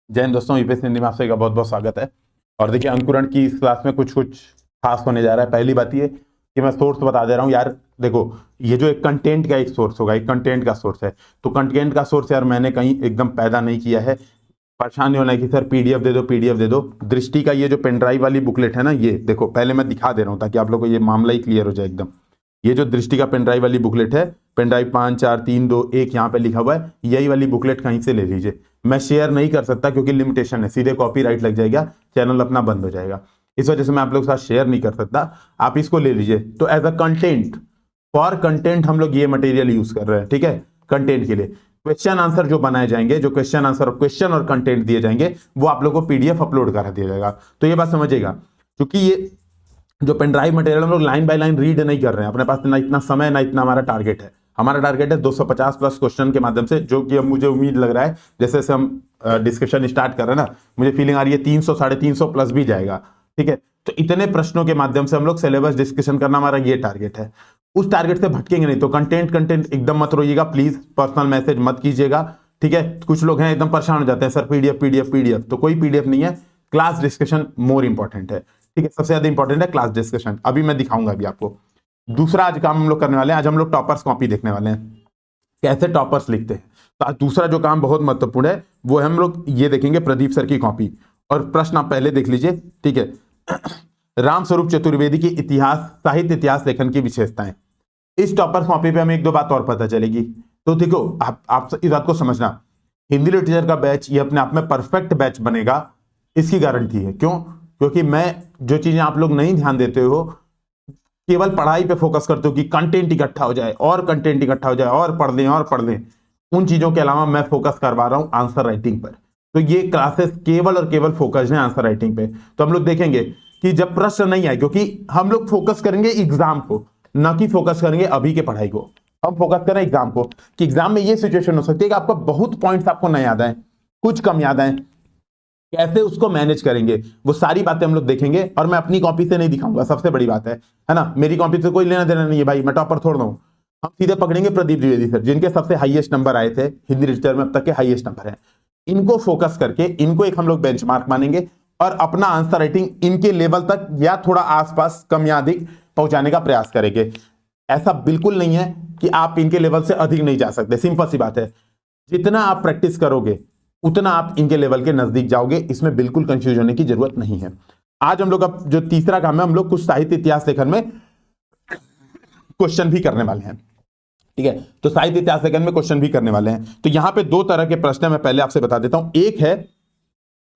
जय हिंद दोस्तों, यूपीएससी हिंदी में आप सभी का बहुत बहुत स्वागत है। और देखिए, अंकुरण की इस क्लास में कुछ कुछ खास होने जा रहा है। पहली बात ये कि मैं सोर्स बता दे रहा हूँ यार। देखो, ये जो एक कंटेंट का एक सोर्स होगा, एक कंटेंट का सोर्स है, तो कंटेंट का सोर्स यार मैंने कहीं एकदम पैदा नहीं किया है। परेशान नहीं होना है कि सर पीडीएफ दे दो, पीडीएफ दे दो। दृष्टि का ये जो पेनड्राइव वाली बुकलेट है ना, ये देखो पहले मैं दिखा दे रहा हूँ ताकि आप लोग को ये मामला ही क्लियर हो जाए एकदम। ये जो दृष्टि का पेनड्राइव वाली बुकलेट है, पेनड्राइव 5 4 3 2 1 यहाँ पे लिखा हुआ है, यही वाली बुकलेट कहीं से ले लीजिए। मैं शेयर नहीं कर सकता क्योंकि लिमिटेशन है, सीधे कॉपीराइट लग जाएगा, चैनल अपना बंद हो जाएगा। इस वजह से मैं आप लोग के साथ शेयर नहीं कर सकता। आप इसको ले लीजिए। तो as a content, for content हम लोग ये मटेरियल यूज कर रहे हैं, ठीक है। कंटेंट के लिए क्वेश्चन आंसर जो बनाए जाएंगे, जो क्वेश्चन आंसर और कंटेंट दिए जाएंगे, वो आप लोग को पीडीएफ अपलोड करा दिया जाएगा। तो ये बात समझिएगा, क्योंकि ये जो पेनड्राइव मटेरियल हम लोग लाइन बाय लाइन रीड नहीं कर रहे हैं, अपने पास ना इतना समय ना इतना हमारा टारगेट है। हमारा टारगेट है 250 प्लस क्वेश्चन के माध्यम से, जो कि अब मुझे उम्मीद लग रहा है जैसे जैसे हम डिस्कशन स्टार्ट कर रहे हैं ना, मुझे फीलिंग आ रही है 300 350 प्लस भी जाएगा, ठीक है। तो इतने प्रश्नों के माध्यम से हम लोग सिलेबस डिस्कशन करना, हमारा ये टारगेट है। उस टारगेट से भटकेंगे नहीं। तो कंटेंट एकदम मत रोइएगा प्लीज, पर्सनल मैसेज मत कीजिएगा, ठीक है। कुछ लोग हैं एकदम परेशान हो जाते हैं, सर पीडीएफ पीडीएफ पीडीएफ। तो कोई पीडीएफ नहीं है, क्लास डिस्कशन मोर इंपॉर्टेंट है, ठीक है। सबसे ज्यादा इंपॉर्टेंट है क्लास डिस्कशन। अभी मैं दिखाऊंगा अभी आपको। दूसरा आज काम हम लोग करने वाले हैं, आज हम लोग टॉपर्स कॉपी देखने वाले हैं, कैसे टॉपर्स लिखते हैं। तो आज दूसरा जो काम बहुत महत्वपूर्ण है वो हम लोग ये देखेंगे, प्रदीप सर की कॉपी। और प्रश्न आप पहले देख लीजिए, ठीक है। रामस्वरूप चतुर्वेदी की इतिहास, साहित्य इतिहास लेखन की विशेषताएं। इस टॉपर्स कॉपी पे हमें एक दो बात और पता चलेगी। तो देखो, आप इस बात को समझना, हिंदी लिटरेचर का बैच ये अपने आप में परफेक्ट बैच बनेगा, इसकी गारंटी है। क्यों? क्योंकि मैं जो चीजें आप लोग नहीं ध्यान देते हो, केवल पढ़ाई पे फोकस करते हो कि कंटेंट इकट्ठा हो जाए और कंटेंट इकट्ठा हो जाए और पढ़ लें और पढ़ लें, उन चीजों के अलावा मैं फोकस करवा रहा हूं आंसर राइटिंग पर। तो ये क्लासेस केवल और केवल फोकस है आंसर राइटिंग पे। तो हम लोग देखेंगे कि जब प्रश्न नहीं आए, क्योंकि हम लोग फोकस करेंगे एग्जाम को, ना कि फोकस करेंगे अभी के पढ़ाई को। हम फोकस करें एग्जाम को, कि एग्जाम में ये सिचुएशन हो सकती है कि आपका बहुत पॉइंट्स आपको नहीं याद आए, कुछ कम याद आए, कैसे उसको मैनेज करेंगे, वो सारी बातें हम लोग देखेंगे। और मैं अपनी कॉपी से नहीं दिखाऊंगा, सबसे बड़ी बात है ना। मेरी कॉपी से कोई लेना देना नहीं है भाई, मैं टॉपर थोड़ दूं। हम सीधे पकड़ेंगे प्रदीप द्विवेदी सर, जिनके सबसे हाईएस्ट नंबर आए थे हिंदी लिटरेचर में, अब तक के हाईएस्ट नंबर है। इनको फोकस करके इनको एक हम लोग बेंचमार्क मानेंगे और अपना आंसर राइटिंग इनके लेवल तक या थोड़ा आसपास कम या अधिक पहुंचाने का प्रयास करेंगे। ऐसा बिल्कुल नहीं है कि आप इनके लेवल से अधिक नहीं जा सकते, सिंपल सी बात है। जितना आप प्रैक्टिस करोगे उतना आप इनके लेवल के नजदीक जाओगे, इसमें बिल्कुल कंफ्यूज होने की जरूरत नहीं है। आज हम लोग अब जो तीसरा काम है, हम लोग कुछ साहित्य इतिहास लेखन में क्वेश्चन भी करने वाले हैं, ठीक है। तो साहित्य इतिहास लेखन में क्वेश्चन भी करने वाले हैं। तो यहां पे दो तरह के प्रश्न है, मैं पहले आपसे बता देता हूं। एक है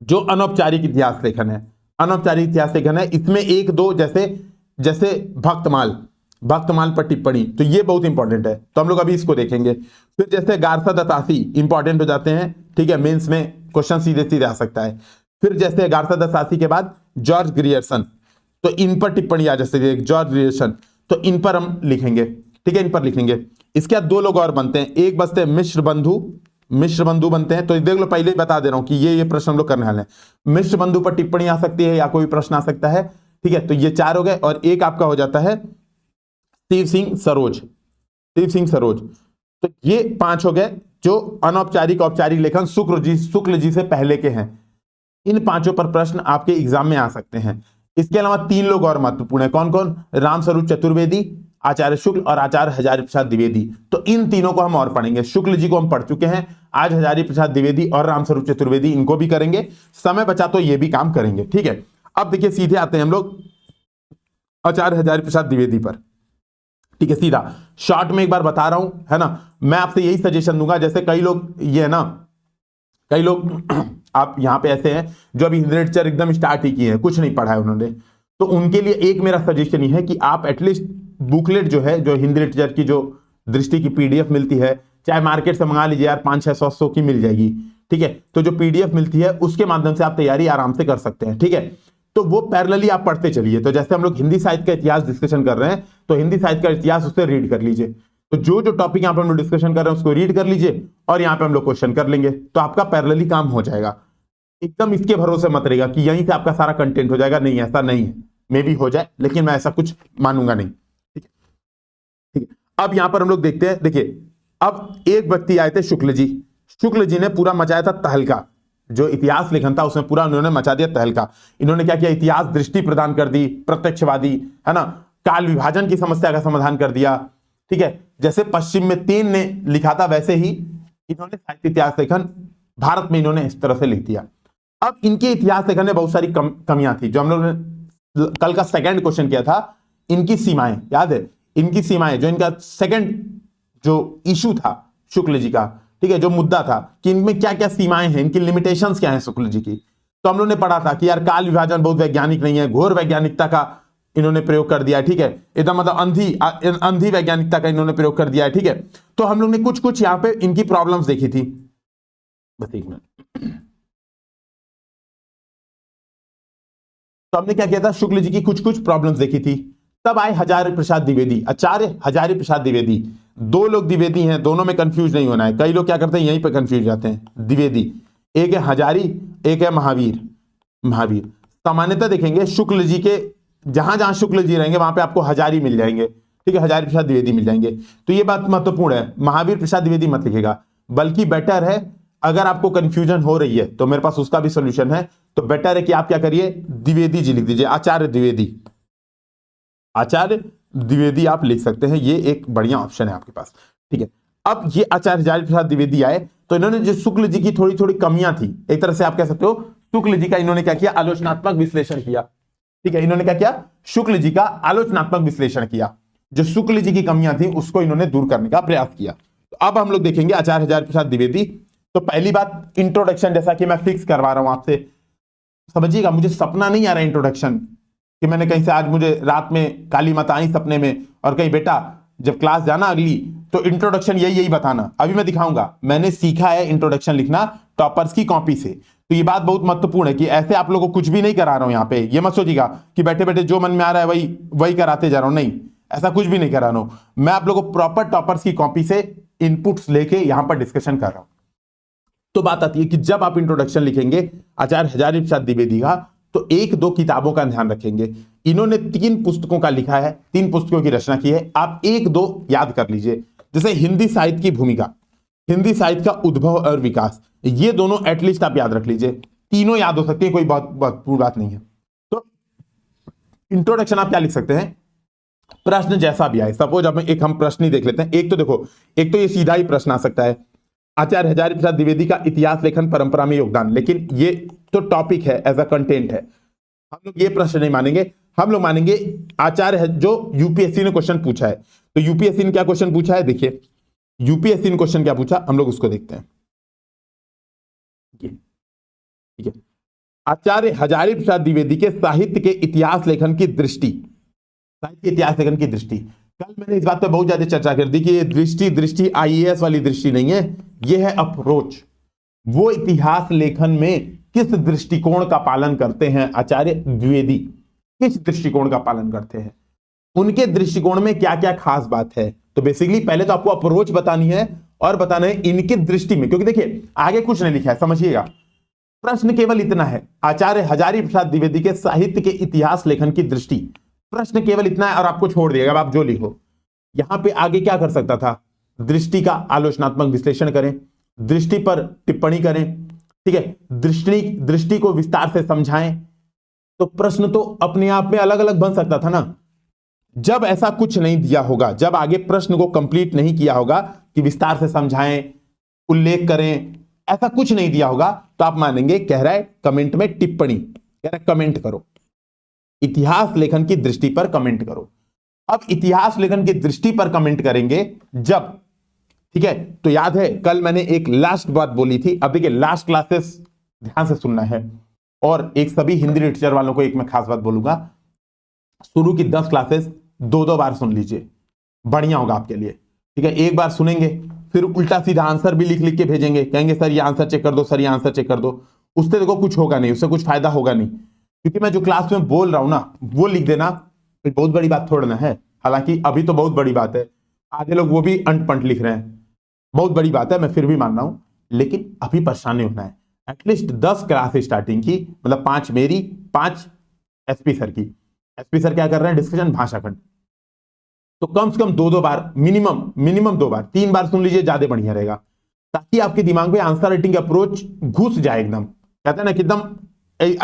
जो अनौपचारिक इतिहास लेखन है, अनौपचारिक इतिहास लेखन है, इसमें एक दो जैसे जैसे भक्तमाल पर टिप्पणी, तो ये बहुत इंपॉर्टेंट है, तो हम लोग अभी इसको देखेंगे। फिर जैसे गारसा दसासी इंपॉर्टेंट हो जाते हैं, ठीक है, मेंस में क्वेश्चन सीधे सीधे आ सकता है। फिर जैसे गारसा दसासी के बाद जॉर्ज ग्रियर्सन, तो इन पर टिप्पणी आ सकती है, जॉर्ज ग्रियर्सन, तो इन पर हम लिखेंगे, ठीक है, इन पर लिखेंगे। इसके बाद दो लोग और बनते हैं, एक बचते हैं मिश्र बंधु बनते हैं। तो देख लो, पहले ही बता दे रहा हूं कि ये प्रश्न हम लोग करने वाले हैं। मिश्र बंधु पर टिप्पणी आ सकती है या कोई प्रश्न आ सकता है, ठीक है। तो ये चार हो गए, और एक आपका हो जाता है शिव सिंह सरोज। तो ये पांच हो गए जो अनौपचारिक औपचारिक लेखन शुक्ल जी से पहले के हैं। इन पांचों पर प्रश्न आपके एग्जाम में आ सकते हैं। इसके अलावा तीन लोग और महत्वपूर्ण है, कौन कौन? रामस्वरूप चतुर्वेदी, आचार्य शुक्ल और आचार्य हजारी प्रसाद द्विवेदी। तो इन तीनों को हम और पढ़ेंगे। शुक्ल जी को हम पढ़ चुके हैं, आज हजारी प्रसाद द्विवेदी और रामस्वरूप चतुर्वेदी, इनको भी करेंगे। समय बचा तो ये भी काम करेंगे, ठीक है। अब देखिए, सीधे आते हैं हम लोग आचार्य हजारी प्रसाद द्विवेदी पर, ठीक है। सीधा शॉर्ट में एक बार बता रहा हूं, है ना। मैं आपसे यही सजेशन दूंगा, जैसे कई लोग ये है ना, कई लोग आप यहां पे ऐसे हैं जो अभी हिंदी लिटरेचर एकदम स्टार्ट ही किए हैं, कुछ नहीं पढ़ा है उन्होंने, तो उनके लिए एक मेरा सजेशन ही है कि आप एटलीस्ट बुकलेट जो है, जो हिंदी लिटरेचर की जो दृष्टि की पीडीएफ मिलती है, चाहे मार्केट से मंगा लीजिए यार, 500-600 की मिल जाएगी, ठीक है। तो जो पीडीएफ मिलती है उसके माध्यम से आप तैयारी आराम से कर सकते हैं, ठीक है। तो वो पैरेलली आप पढ़ते चलिए। तो जैसे हम लोग हिंदी साहित्य का इतिहास डिस्कशन कर रहे हैं, तो हिंदी साहित्य का इतिहास उससे रीड कर लीजिए। तो जो जो टॉपिक यहाँ पे हम लोग डिस्कशन कर रहे हैं उसको रीड कर लीजिए, और यहाँ पे हम लोग क्वेश्चन कर लेंगे, तो आपका पैरेलली काम हो जाएगा। एकदम इसके भरोसे मत रहेगा कि यहीं से आपका सारा कंटेंट हो जाएगा, नहीं, ऐसा नहीं है। मे भी हो जाए, लेकिन मैं ऐसा कुछ मानूंगा नहीं, ठीक है, ठीक है। अब यहां पर हम लोग देखते हैं, देखिए, अब एक व्यक्ति आए थे शुक्ल जी ने पूरा मचाया था तहलका, जो इतिहास लेखन था उसमें पूरा उन्होंने मचा दिया तहलका। इन्होंने क्या किया, इतिहास दृष्टि प्रदान कर दी, प्रत्यक्षवादी, है ना, काल विभाजन की समस्या का समाधान कर दिया। ठीक है, जैसे पश्चिम में तेन ने लिखा था वैसे ही इन्होंने साहित्य इतिहास लेखन भारत में इन्होंने इस तरह से लिख दिया। अब इनके इतिहास लेखन में बहुत सारी कमियां थी, जो हम लोग ने कल का सेकंड क्वेश्चन किया था, इनकी सीमाएं याद है, इनकी सीमाएं, जो इनका सेकंड जो इशू था शुक्ल जी का, ठीक है, जो मुद्दा था कि इनमें क्या क्या सीमाएं हैं, इनकी लिमिटेशंस क्या हैं शुक्ल जी की। तो हम लोग ने पढ़ा था कि यार काल विभाजन बहुत वैज्ञानिक नहीं है, घोर वैज्ञानिकता का इन्होंने प्रयोग कर दिया है, ठीक है, एकदम मतलब अंधी वैज्ञानिकता का इन्होंने प्रयोग कर दिया है। ठीक है, तो हम लोग ने कुछ कुछ यहां पे इनकी प्रॉब्लम्स देखी थी। बस एक मिनट, तो हमने क्या किया था, शुक्ल जी की कुछ कुछ प्रॉब्लम्स देखी थी। तब आए हजारी प्रसाद द्विवेदी, आचार्य हजारी प्रसाद द्विवेदी। दो लोग द्विवेदी हैं, दोनों में कंफ्यूज नहीं होना है। कई लोग क्या करते हैं, यहीं पे कंफ्यूज जाते हैं। द्विवेदी, एक है हजारी, एक है महावीर। महावीर सामान्यतः देखेंगे शुक्ल जी के, जहां जहां शुक्ल जी रहेंगे वहां पे आपको हजारी मिल जाएंगे, ठीक है, हजारी प्रसाद द्विवेदी मिल जाएंगे। तो ये बात महत्वपूर्ण है, महावीर प्रसाद द्विवेदी मत लिखेगा, बल्कि बेटर है अगर आपको कंफ्यूजन हो रही है तो मेरे पास उसका भी सोल्यूशन है। तो बेटर है कि आप क्या करिए, द्विवेदी जी लिख दीजिए, आचार्य द्विवेदी। आचार्य द्विवेदी आप लिख सकते हैं, ये एक बढ़िया ऑप्शन है आपके पास। ठीक है, अब ये आचार्य हजारी प्रसाद द्विवेदी आए तो इन्होंने जो शुक्ल जी की थोड़ी थोड़ी कमियां थी, एक तरह से आप कह सकते हो शुक्ल जी का इन्होंने क्या किया, आलोचनात्मक विश्लेषण किया। ठीक है, इन्होंने क्या किया, शुक्ल जी का आलोचनात्मक विश्लेषण किया। जो शुक्ल जी की कमियां थी उसको इन्होंने दूर करने का प्रयास किया। तो अब हम लोग देखेंगे आचार्य हजारी प्रसाद द्विवेदी। तो पहली बात इंट्रोडक्शन, जैसा कि मैं फिक्स करवा रहा हूं आपसे, समझिएगा, मुझे सपना नहीं आ रहा इंट्रोडक्शन कि मैंने कहीं से आज मुझे रात में काली माता आई सपने में और कहीं बेटा जब क्लास जाना अगली तो इंट्रोडक्शन यही बताना। अभी मैं दिखाऊंगा, मैंने सीखा है इंट्रोडक्शन लिखना टॉपर्स की कॉपी से। तो ये बात बहुत महत्वपूर्ण है कि ऐसे आप लोगों को कुछ भी नहीं करा रहा हूं यहां पे, ये मत सोचिएगा कि बैठे बैठे जो मन में आ रहा है वही कराते जा रहा हूं, नहीं, ऐसा कुछ भी नहीं करा रहा हूं। मैं आप लोगों को प्रॉपर टॉपर्स की कॉपी से इनपुट्स लेके यहां पर डिस्कशन कर रहा हूं। तो बात आती है कि जब आप इंट्रोडक्शन लिखेंगे आचार्य हजारी प्रसाद द्विवेदी का, तो एक दो किताबों का ध्यान रखेंगे। इन्होंने 3 पुस्तकों का लिखा है, 3 पुस्तकों की रचना की है, आप 1-2 याद कर लीजिए। जैसे हिंदी साहित्य की भूमिका, हिंदी साहित्य का उद्भव और विकास, ये दोनों एटलीस्ट आप याद रख लीजिए। तीनों याद हो सकती है, कोई बहुत पूरी बात नहीं है। तो इंट्रोडक्शन आप क्या लिख सकते हैं, प्रश्न जैसा भी आए। सपोज अब एक हम प्रश्न ही देख लेते हैं। एक तो देखो, एक तो ये सीधा ही प्रश्न आ सकता है, आचार्य हजारी प्रसाद द्विवेदी का इतिहास लेखन परंपरा में योगदान, लेकिन ये तो टॉपिक है, एज अ कंटेंट है, हम लोग ये प्रश्न नहीं मानेंगे। हम लोग मानेंगे आचार्य, जो यूपीएससी ने क्वेश्चन पूछा है। तो यूपीएससी ने क्या क्वेश्चन पूछा है, देखिए यूपीएससी ने क्वेश्चन क्या पूछा, हम लोग उसको देखते हैं। ठीक है, आचार्य हजारी प्रसाद द्विवेदी के साहित्य के इतिहास लेखन की दृष्टि, साहित्य इतिहास लेखन की दृष्टि। कल मैंने इस बात पर बहुत ज्यादा चर्चा कर दी कि ये दृष्टि आईएएस वाली दृष्टि नहीं है, ये है अप्रोच। वो इतिहास लेखन में किस दृष्टिकोण का पालन करते हैं आचार्य द्विवेदी, किस दृष्टिकोण का पालन करते हैं, उनके दृष्टिकोण में क्या क्या खास बात है। तो बेसिकली पहले तो आपको अप्रोच बतानी है और बताना है इनकी दृष्टि में, क्योंकि देखिए आगे कुछ नहीं लिखा है, समझिएगा। प्रश्न केवल इतना है, आचार्य हजारी प्रसाद द्विवेदी के साहित्य के इतिहास लेखन की दृष्टि, प्रश्न केवल इतना है और आपको छोड़ दिएगा, आप जो लिखो। यहां पे आगे क्या कर सकता था, दृष्टि का आलोचनात्मक विश्लेषण करें, दृष्टि पर टिप्पणी करें, ठीक है, दृष्टि को विस्तार से समझाएं। तो प्रश्न तो अपने आप में अलग अलग बन सकता था ना। जब ऐसा कुछ नहीं दिया होगा, जब आगे प्रश्न को कंप्लीट नहीं किया होगा कि विस्तार से समझाएं, उल्लेख करें, ऐसा कुछ नहीं दिया होगा, तो आप मानेंगे कह रहा है कमेंट में टिप्पणी, कह रहा है कमेंट करो, इतिहास लेखन की दृष्टि पर कमेंट करो। अब इतिहास लेखन की दृष्टि पर कमेंट करेंगे जब, ठीक है, तो याद है कल मैंने एक लास्ट बात बोली थी। अब देखिए लास्ट क्लासेस ध्यान से सुनना है, और एक सभी हिंदी लिटरेचर वालों को एक मैं खास बात बोलूंगा, शुरू की 10 क्लासेस 2-2 बार सुन लीजिए, बढ़िया होगा आपके लिए। ठीक है, एक बार सुनेंगे फिर उल्टा सीधा आंसर भी लिख लिख के भेजेंगे, कहेंगे सर ये आंसर चेक कर दो, सर ये आंसर चेक कर दो। उससे देखो कुछ होगा नहीं, उससे कुछ फायदा होगा नहीं, क्योंकि मैं जो क्लास में बोल रहा हूं ना वो लिख देना बहुत बड़ी बात थोड़ा ना है। हालांकि अभी तो बहुत बड़ी बात है, आधे लोग वो भी अंट पंट लिख रहे हैं, बहुत बड़ी बात है, मैं फिर भी मान रहा हूं, लेकिन अभी परेशान नहीं होना है। एटलीस्ट 10 क्लास स्टार्टिंग की, मतलब 5 मेरी, 5 एसपी सर की। एसपी सर क्या कर रहे हैं, डिस्कशन भाषा खंड। तो कम से कम 2-2 बार, मिनिमम 2 बार, 3 बार सुन लीजिए, ज्यादा बढ़िया रहेगा, ताकि आपके दिमाग में आंसर राइटिंग अप्रोच घुस जाए एकदम। कहते हैं ना कि एकदम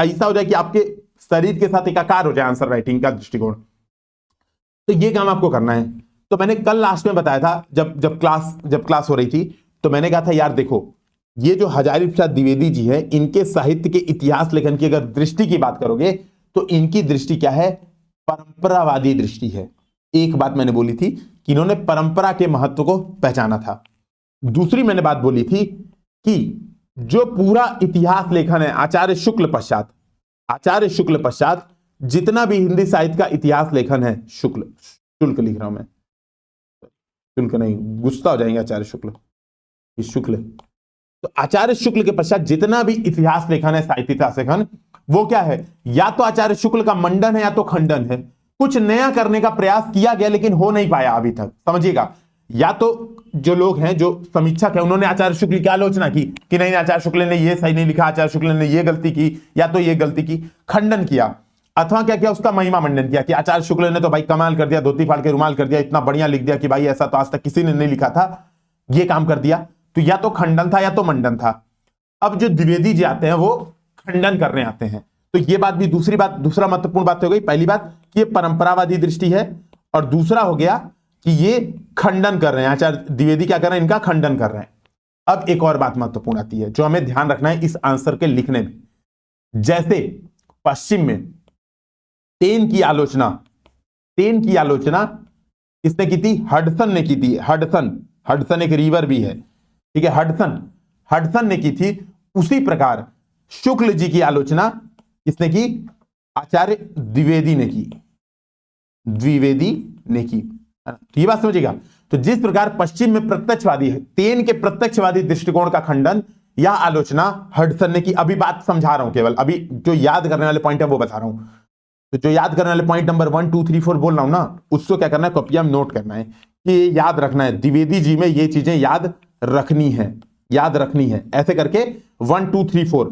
ऐसा हो जाए कि आपके शरीर के साथ एकाकार हो जाए आंसर राइटिंग का दृष्टिकोण। तो ये काम आपको करना है। तो मैंने कल लास्ट में बताया था, जब क्लास हो रही थी, तो मैंने कहा था यार देखो, ये जो हजारी प्रसाद द्विवेदी जी है, इनके साहित्य के इतिहास लेखन की अगर दृष्टि की बात करोगे तो इनकी दृष्टि क्या है, परंपरावादी दृष्टि है। एक बात मैंने बोली थी कि इन्होंने परंपरा के महत्व को पहचाना था। दूसरी मैंने बात बोली थी कि जो पूरा इतिहास लेखन है आचार्य शुक्ल पश्चात जितना भी हिंदी साहित्य का इतिहास लेखन है, शुल्क लिख रहा हूं मैं, शुल्क नहीं, गुस्सा हो जाएंगे आचार्य शुक्ल। तो आचार्य शुक्ल के पश्चात जितना भी इतिहास लेखन है, साहित्य इतिहास लेखन, वो क्या है, या तो आचार्य शुक्ल का मंडन है या तो खंडन है। कुछ नया करने का प्रयास किया गया लेकिन हो नहीं पाया अभी तक, समझिएगा। या तो जो लोग हैं, जो समीक्षक है, उन्होंने आचार्य शुक्ल की आलोचना की कि नहीं आचार्य शुक्ल ने ये सही नहीं लिखा, आचार्य शुक्ल ने ये गलती की, या तो ये गलती की, खंडन किया। अथवा क्या किया, उसका महिमा मंडन किया कि आचार्य शुक्ल ने तो भाई कमाल कर दिया, धोती फाड़ के रुमाल कर दिया, इतना बढ़िया लिख दिया कि भाई ऐसा तो आज तक किसी ने नहीं लिखा था, ये काम कर दिया। तो या तो खंडन था या तो मंडन था। अब जो द्विवेदी जी आते हैं वो खंडन करने आते हैं। तो ये बात भी दूसरा महत्वपूर्ण बात हो गई। पहली बात कि ये परंपरावादी दृष्टि है, और दूसरा हो गया कि ये खंडन कर रहे हैं, आचार्य द्विवेदी क्या कर रहे हैं, इनका खंडन कर रहे हैं। अब एक और बात महत्वपूर्ण आती है जो हमें ध्यान रखना है इस आंसर के लिखने में। जैसे पश्चिम में टेन की आलोचना किसने की थी, हडसन ने की थी। हडसन एक रिवर भी है, ठीक है, हडसन ने की थी। उसी प्रकार शुक्ल जी की आलोचना किसने की, आचार्य द्विवेदी ने की। ये बात समझिएगा। तो जिस प्रकार पश्चिम में प्रत्यक्षवादी है, टेन के प्रत्यक्षवादी दृष्टिकोण का खंडन या आलोचना हडसन ने की। अभी बात समझा रहा हूं, केवल अभी जो याद करने वाले पॉइंट है वो बता रहा हूं। तो जो याद करने वाले पॉइंट नंबर 1 2 3 4 बोल रहा हूं ना, उसको क्या करना है, कॉपियां में नोट करना है कि याद रखना है, द्विवेदी जी में ये चीजें याद रखनी है। ऐसे करके 1 2 3 4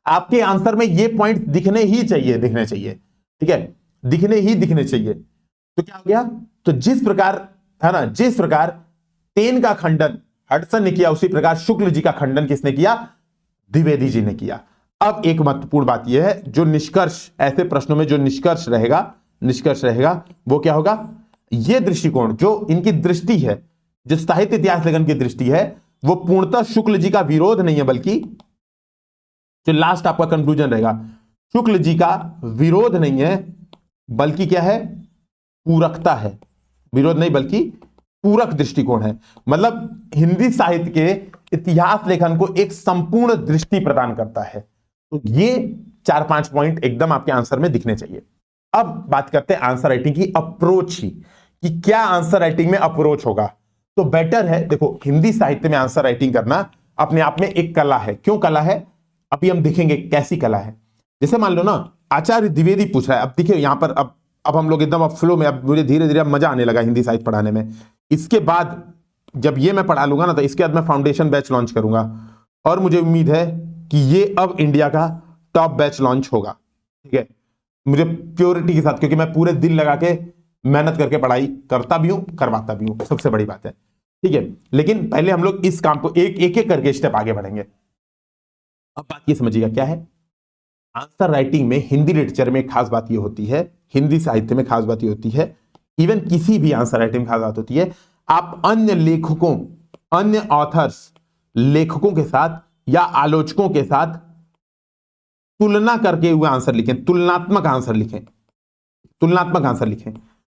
आपके आंसर में ये पॉइंट दिखने चाहिए, ठीक है, दिखने चाहिए। तो क्या हो गया, तो जिस प्रकार टेन का खंडन हडसन ने किया, उसी प्रकार शुक्ल जी का खंडन किसने किया, द्विवेदी जी ने किया। अब एक महत्वपूर्ण बात यह है, जो निष्कर्ष, ऐसे प्रश्नों में जो निष्कर्ष रहेगा वो क्या होगा, यह दृष्टिकोण जो इनकी दृष्टि है, जो साहित्य इतिहास लेखन की दृष्टि है, वो पूर्णतः शुक्ल जी का विरोध नहीं है, बल्कि जो लास्ट आपका कंक्लूजन रहेगा, शुक्ल जी का विरोध नहीं है बल्कि क्या है, पूरकता है। विरोध नहीं बल्कि पूरक दृष्टिकोण है। मतलब हिंदी साहित्य के इतिहास लेखन को एक संपूर्ण दृष्टि प्रदान करता है। तो ये 4-5 पॉइंट एकदम आपके आंसर में दिखने चाहिए। अब बात करते हैं आंसर राइटिंग की अप्रोच की, कि क्या आंसर राइटिंग में अप्रोच होगा। तो बेटर है, देखो हिंदी साहित्य में आंसर राइटिंग करना अपने आप में एक कला है। क्यों कला है, अभी हम देखेंगे कैसी कला है। जैसे मान लो ना, आचार्य द्विवेदी पूछ रहा है, अब देखिए यहां पर अब हम लोग एकदम फ्लो में, अब मुझे धीरे धीरे मजा आने लगा हिंदी साहित्य पढ़ाने में। इसके बाद जब ये मैं पढ़ा लूंगा ना, तो इसके बाद मैं फाउंडेशन बैच लॉन्च करूंगा, और मुझे उम्मीद है कि ये अब इंडिया का टॉप बैच लॉन्च होगा, ठीक है। मुझे प्योरिटी के साथ, क्योंकि मैं पूरे दिल लगा के मेहनत करके पढ़ाई करता भी हूं, करवाता भी हूं, सबसे बड़ी बात है, ठीक है। लेकिन पहले हम लोग इस काम को एक करके स्टेप आगे बढ़ेंगे। अब बात ये समझिएगा क्या है, आंसर राइटिंग में हिंदी लिटरेचर में खास बात ये होती है, हिंदी साहित्य में खास बात ये होती है, इवन किसी भी आंसर राइटिंग में खास बात होती है, आप अन्य लेखकों, अन्य ऑथर्स, लेखकों के साथ या आलोचकों के साथ तुलना करके हुए आंसर लिखें, तुलनात्मक आंसर लिखें।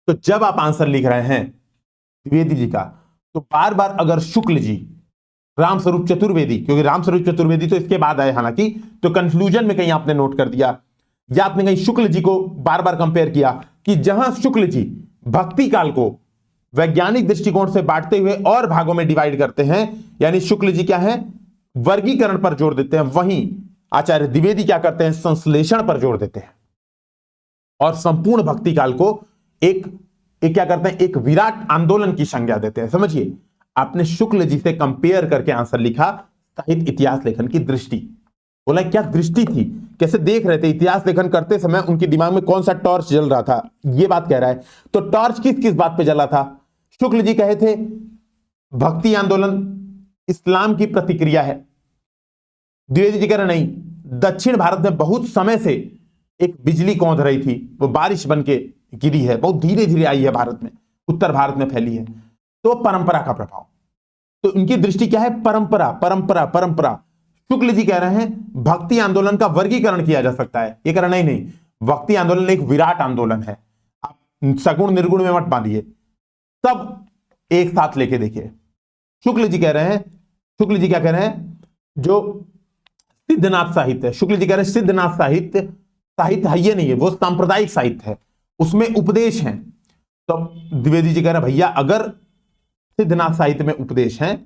तो जब आप आंसर लिख रहे हैं द्विवेदी जी का, तो बार बार अगर शुक्ल जी, रामस्वरूप चतुर्वेदी, क्योंकि रामस्वरूप चतुर्वेदी तो इसके बाद आए हालांकि, तो कंक्लूजन में कहीं आपने नोट कर दिया, या आपने कहीं शुक्ल जी को बार बार कंपेयर किया, कि जहां शुक्ल जी भक्ति काल को वैज्ञानिक दृष्टिकोण से बांटते हुए और भागों में डिवाइड करते हैं, यानी शुक्ल जी क्या है, वर्गीकरण पर जोर देते हैं, वहीं आचार्य द्विवेदी क्या करते हैं, संश्लेषण पर जोर देते हैं, और संपूर्ण भक्ति काल को एक क्या करते हैं, एक विराट आंदोलन की संज्ञा देते हैं। समझिए, आपने शुक्ल जी से कंपेयर करके आंसर लिखा, साहित्य इतिहास लेखन की दृष्टि। बोला क्या दृष्टि थी, कैसे देख रहे थे, इतिहास लेखन करते समय उनके दिमाग में कौन सा टॉर्च जल रहा था, ये बात कह रहा है। तो टॉर्च किस किस बात पे जला था, शुक्ल जी कहे थे भक्ति आंदोलन इस्लाम की प्रतिक्रिया है, द्विवेदी जी कह रहे नहीं, दक्षिण भारत में बहुत समय से एक बिजली कौंध रही थी, वो बारिश बन के गिरी है, बहुत धीरे धीरे आई है भारत में, उत्तर भारत में फैली है। तो परंपरा का प्रभाव, तो इनकी दृष्टि क्या है? परंपरा परंपरा परंपरा। शुक्ल जी कह रहे हैं भक्ति आंदोलन का वर्गीकरण किया जा सकता है। ये कह रहा नहीं, भक्ति आंदोलन एक विराट आंदोलन है, आप सगुण निर्गुण में मत बांधिए, सब एक साथ लेके देखिए। शुक्ल जी कह रहे हैं, शुक्ल जी क्या कह रहे हैं? जो सिद्धनाथ साहित्य है, शुक्ल जी कह रहे हैं सिद्धनाथ साहित्य साहित्य है, ये नहीं है, वो सांप्रदायिक साहित्य है, उसमें उपदेश हैं। तो द्विवेदी जी कह रहे हैं भैया अगर सिद्धनाथ साहित्य में उपदेश हैं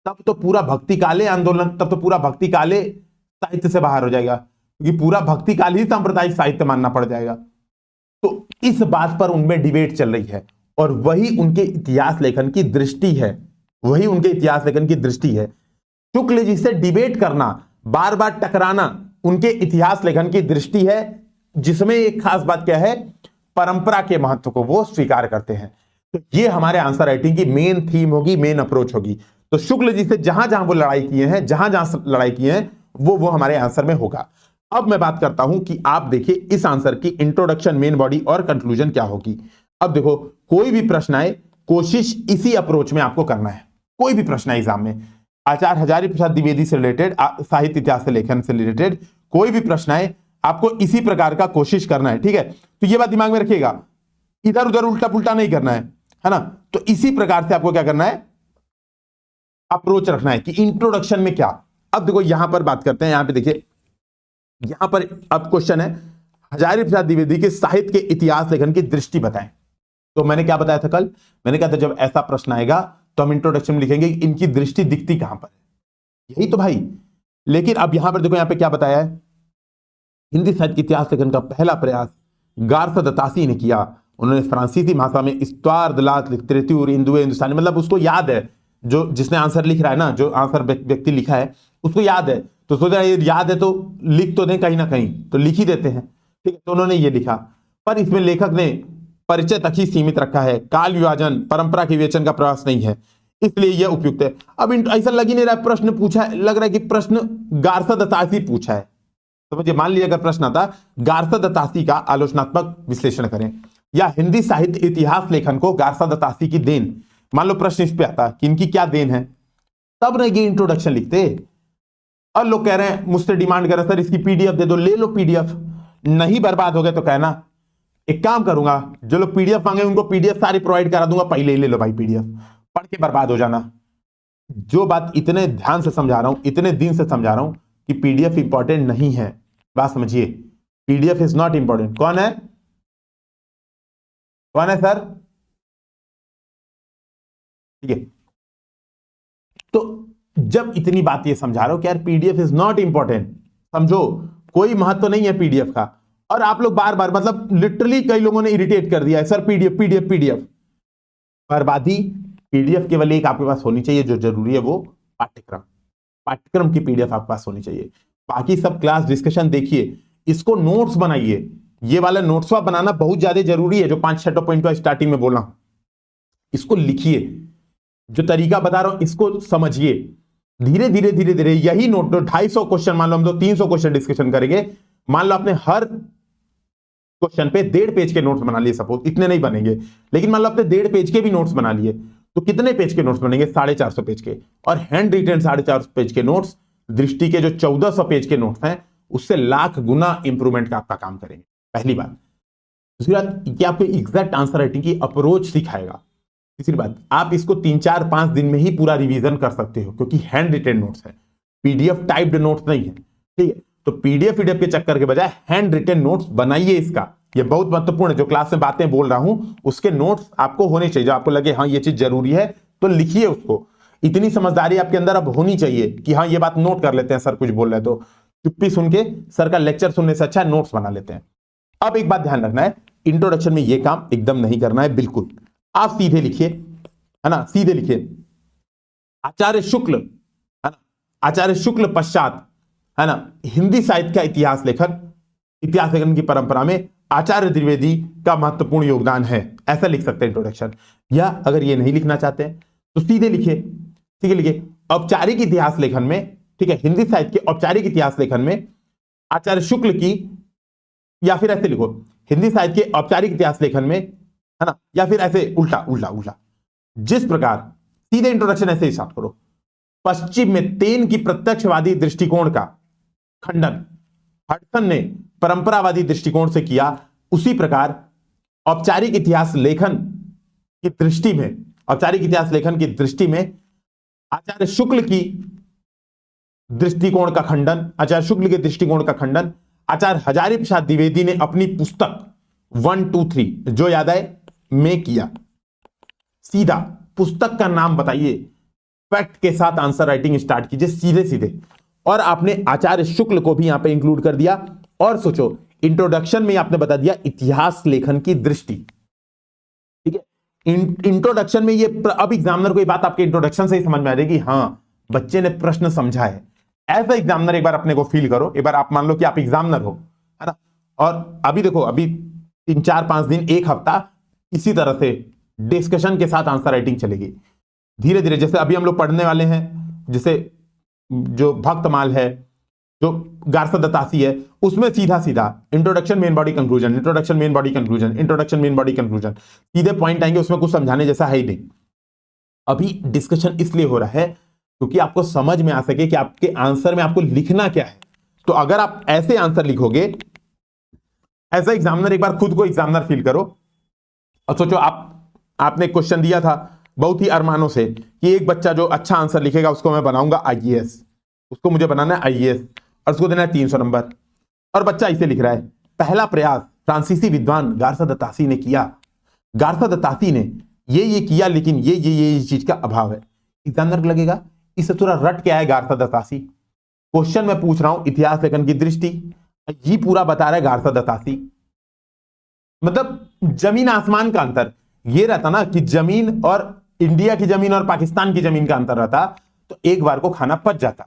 तब तो पूरा भक्ति काले आंदोलन, तब तो पूरा भक्ति काले साहित्य से बाहर हो जाएगा, क्योंकि पूरा भक्ति काल ही सांप्रदायिक साहित्य मानना पड़ जाएगा। तो इस बात पर उनमें डिबेट चल रही है और वही उनके इतिहास लेखन की दृष्टि है, वही उनके इतिहास लेखन की दृष्टि है। शुक्ल जी से डिबेट करना, बार बार टकराना उनके इतिहास लेखन की दृष्टि है, जिसमें एक खास बात क्या है? परंपरा के महत्व को वो स्वीकार करते हैं। तो ये हमारे आंसर राइटिंग की मेन थीम होगी, मेन अप्रोच होगी। तो शुक्ल जी से जहां जहां वो लड़ाई किए हैं, जहां जहां लड़ाई किए हैं, वो हमारे आंसर में होगा। अब मैं बात करता हूं कि आप देखिए इस आंसर की इंट्रोडक्शन, मेन बॉडी और कंक्लूजन क्या होगी। अब देखो कोई भी प्रश्न आए, कोशिश इसी अप्रोच में आपको करना है। कोई भी प्रश्न आए एग्जाम में, आचार्य हजारी प्रसाद द्विवेदी से रिलेटेड, साहित्य इतिहास से लेखन से रिलेटेड कोई भी प्रश्न आए, आपको इसी प्रकार का कोशिश करना है, ठीक है? तो ये बात दिमाग में रखिएगा, इधर उधर उल्टा पुल्टा नहीं करना है ना? तो इसी प्रकार से आपको क्या करना है? अप्रोच रखना है कि इंट्रोडक्शन में क्या। अब देखो यहां पर बात करते हैं, यहां पे देखिए, यहां पर अब क्वेश्चन है हजारी प्रसाद द्विवेदी के साहित्य के इतिहास लेखन की दृष्टि बताएं। तो मैंने क्या बताया था कल? मैंने कहा था जब ऐसा प्रश्न आएगा तो हम इंट्रोडक्शन में लिखेंगे इनकी दृष्टि दिखती कहां पर है, यही तो भाई। लेकिन अब यहां पर देखो, यहां पे क्या बताया है? हिंदी साहित्य के इतिहास लेखन का पहला प्रयास गारसा दत्तासी ने किया। उन्होंने फ्रांसीसी भाषा में इस्तार दलात लिटरेचर हिंदुस्तानी, मतलब उसको याद है, जो जिसने आंसर लिख रहा है ना, जो आंसर व्यक्ति लिखा है उसको याद है, तो सोचा ये याद है तो लिख तो दें कहीं ना कहीं, तो लिख ही देते हैं, ठीक है? तो उन्होंने ये लिखा, पर इसमें लेखक ने परिचय तक ही सीमित रखा है, काल विभाजन परंपरा के विवेचन का प्रयास नहीं है, इसलिए यह उपयुक्त है। अब ऐसा लग ही नहीं रहा प्रश्न पूछा है, लग रहा है कि प्रश्न गारसा दत्तासी पूछा है। तो मुझे मान लीजिए अगर प्रश्न आता गारसा दत्तासी का आलोचनात्मक विश्लेषण करें, या हिंदी साहित्य इतिहास लेखन को गारसा दत्तासी की देन, मान लो प्रश्न इस पे आता कि इनकी क्या देन है, तब ना ये इंट्रोडक्शन लिखते। और लोग कह रहे हैं, मुझसे डिमांड कर रहे हैं सर इसकी पीडीएफ दे दो, ले लो पीडीएफ, नहीं बर्बाद हो गए तो कहना एक काम करूंगा, जो लोग पीडीएफ मांगे उनको पीडीएफ सारी प्रोवाइड करा दूंगा, पहले ही ले लो भाई पीडीएफ, पढ़ के बर्बाद हो जाना। जो बात इतने ध्यान से समझा रहा हूं, इतने दिन से समझा रहा हूं कि पीडीएफ इंपॉर्टेंट नहीं है, बात समझिए, पीडीएफ इज नॉट इंपॉर्टेंट। कौन है, कौन है सर? ठीक है, तो जब इतनी बात ये समझा रहा हूं कि यार पीडीएफ इज नॉट इंपॉर्टेंट, समझो कोई महत्व नहीं है पीडीएफ का, और आप लोग बार बार, मतलब लिटरली कई लोगों ने इरिटेट कर दिया है, सर पीडीएफ पीडीएफ पीडीएफ, बर्बादी। पीडीएफ केवल एक आपके पास होनी चाहिए, जो जरूरी है वो पाठ्यक्रम, पाठ्यक्रम की पीडीएफ आपके पास होनी चाहिए। बाकी सब क्लास डिस्कशन देखिए, इसको नोट्स बनाइए, ये वाला नोट्स बनाना बहुत ज्यादा जरूरी है, जो 5-6 पॉइंट का स्टार्टिंग में बोला, इसको लिखिए, जो तरीका बता रहा हूं इसको समझिए, धीरे धीरे धीरे धीरे यही नोट, 250 क्वेश्चन, मान लो हम तो 300 क्वेश्चन डिस्कशन करेंगे, मान लो आपने हर क्वेश्चन पे 1.5 पेज के नोट्स बना लिए, सपोज इतने नहीं बनेंगे, लेकिन मान लो आपने 1.5 पेज के भी नोट्स बना लिए, तो कितने पेज के नोट्स बनेंगे? 450 पेज के। और हैंड रिटेन 450 पेज के नोट्स दृष्टि के जो 1400 पेज के नोट्स हैं, उससे लाख गुना इंप्रूवमेंट का आपका काम करेंगे, पहली बात। दूसरी बात कि आपको एग्जैक्ट आंसर राइटिंग की अप्रोच सिखाएगा। तीसरी बात, आप इसको 3-4-5 दिन में ही पूरा रिवीजन कर सकते हो, क्योंकि हैंड रिटेन नोट्स है, पीडीएफ टाइप्ड नोट्स नहीं है, ठीक है? तो पीडीएफ के चक्कर के बजाय हैंड रिटेन नोट्स बनाइए, इसका ये बहुत महत्वपूर्ण है। जो क्लास में बातें बोल रहा हूं उसके नोट्स आपको होने चाहिए, जो आपको लगे हाँ ये चीज जरूरी है तो लिखिए उसको। इतनी समझदारी आपके अंदर अब होनी चाहिए कि हाँ ये बात नोट कर लेते हैं, सर कुछ बोल रहे तो चुप्पी सुन के सर का लेक्चर सुनने से अच्छा नोट्स बना लेते हैं। अब एक बात ध्यान रखना है, इंट्रोडक्शन में ये काम एकदम नहीं करना है, बिल्कुल। आप सीधे लिखिए, है ना, सीधे लिखिए आचार्य शुक्ल, है ना, आचार्य शुक्ल पश्चात, है ना, हिंदी साहित्य का इतिहास लेखन की परंपरा में आचार्य द्विवेदी का महत्वपूर्ण योगदान है, ऐसा लिख सकते हैं इंट्रोडक्शन। या अगर ये नहीं लिखना चाहते हैं तो सीधे लिखिए, ठीक है, लिखिए औपचारिक इतिहास लेखन में, ठीक है, हिंदी साहित्य के औपचारिक इतिहास लेखन में आचार्य शुक्ल की, या फिर ऐसे लिखो हिंदी साहित्य के औपचारिक इतिहास लेखन में, है ना, या फिर ऐसे उल्टा उल्टा उल्टा, जिस प्रकार, सीधे इंट्रोडक्शन ऐसे ही स्टार्ट करो। पश्चिम में तेन की प्रत्यक्षवादी दृष्टिकोण का खंडन हडसन ने परंपरावादी दृष्टिकोण से किया, उसी प्रकार औपचारिक इतिहास लेखन की दृष्टि में, औपचारिक इतिहास लेखन की दृष्टि में आचार्य शुक्ल की दृष्टिकोण का खंडन, आचार्य शुक्ल के दृष्टिकोण का खंडन आचार्य हजारी प्रसाद द्विवेदी ने अपनी पुस्तक 1, 2, 3 जो याद आए में किया। सीधा पुस्तक का नाम बताइए, फैक्ट के साथ आंसर राइटिंग स्टार्ट कीजिए सीधे सीधे। और आपने आचार्य शुक्ल को भी यहां पे इंक्लूड कर दिया। और सोचो इंट्रोडक्शन में आपने बता दिया इतिहास लेखन की दृष्टि, ठीक है। इंट्रोडक्शन में ये, अब एग्जामिनर को ये बात आपके इंट्रोडक्शन से ही समझ में आ जाएगी, हां बच्चे ने प्रश्न समझा है। एज ए एग्जामिनर एक बार अपने को फील करो, एक बार आप मान लो कि आप एग्जामिनर हो, है ना, और अभी देखो अभी 3, 4, 5 दिन, एक हफ्ता इसी तरह से डिस्कशन के साथ आंसर राइटिंग चलेगी। धीरे धीरे जैसे अभी हम लोग पढ़ने वाले हैं, जैसे जो भक्तमाल है, जो गारसा दत्तासी है, उसमें सीधा सीधा introduction main body conclusion, introduction main body conclusion, introduction main body conclusion, सीधे पॉइंट आएंगे, उसमें कुछ समझाने जैसा है ही नहीं। अभी डिस्कशन इसलिए हो रहा है क्योंकि आपको समझ में आ सके कि आपके आंसर में आपको लिखना क्या है। तो अगर आप ऐसे आंसर लिखोगे, एज ए एग्जामिनर एक बार खुद को एग्जामिनर फील करो और सोचो आपने क्वेश्चन दिया था बहुत ही अरमानों से कि एक बच्चा जो अच्छा आंसर लिखेगा उसको मैं बनाऊंगा आईएएस, उसको मुझे बनाना है आईएएस और उसको देना है 300 नंबर। और बच्चा इसे लिख रहा है, पहला प्रयास फ्रांसीसी विद्वान गारसा दत्तासी ने किया, गारसा दत्तासी ने ये किया, लेकिन ये चीज का अभाव है। एग्जामिनर को लगेगा इससे थोड़ा रट के आया गारसा दत्तासी, क्वेश्चन मैं पूछ रहा हूं इतिहास लेखन की दृष्टि, ये पूरा बता रहा है गारसा दत्तासी। मतलब जमीन आसमान का अंतर ये रहता ना कि जमीन और इंडिया की जमीन और पाकिस्तान की जमीन का अंतर रहता तो एक बार को खाना पच जाता,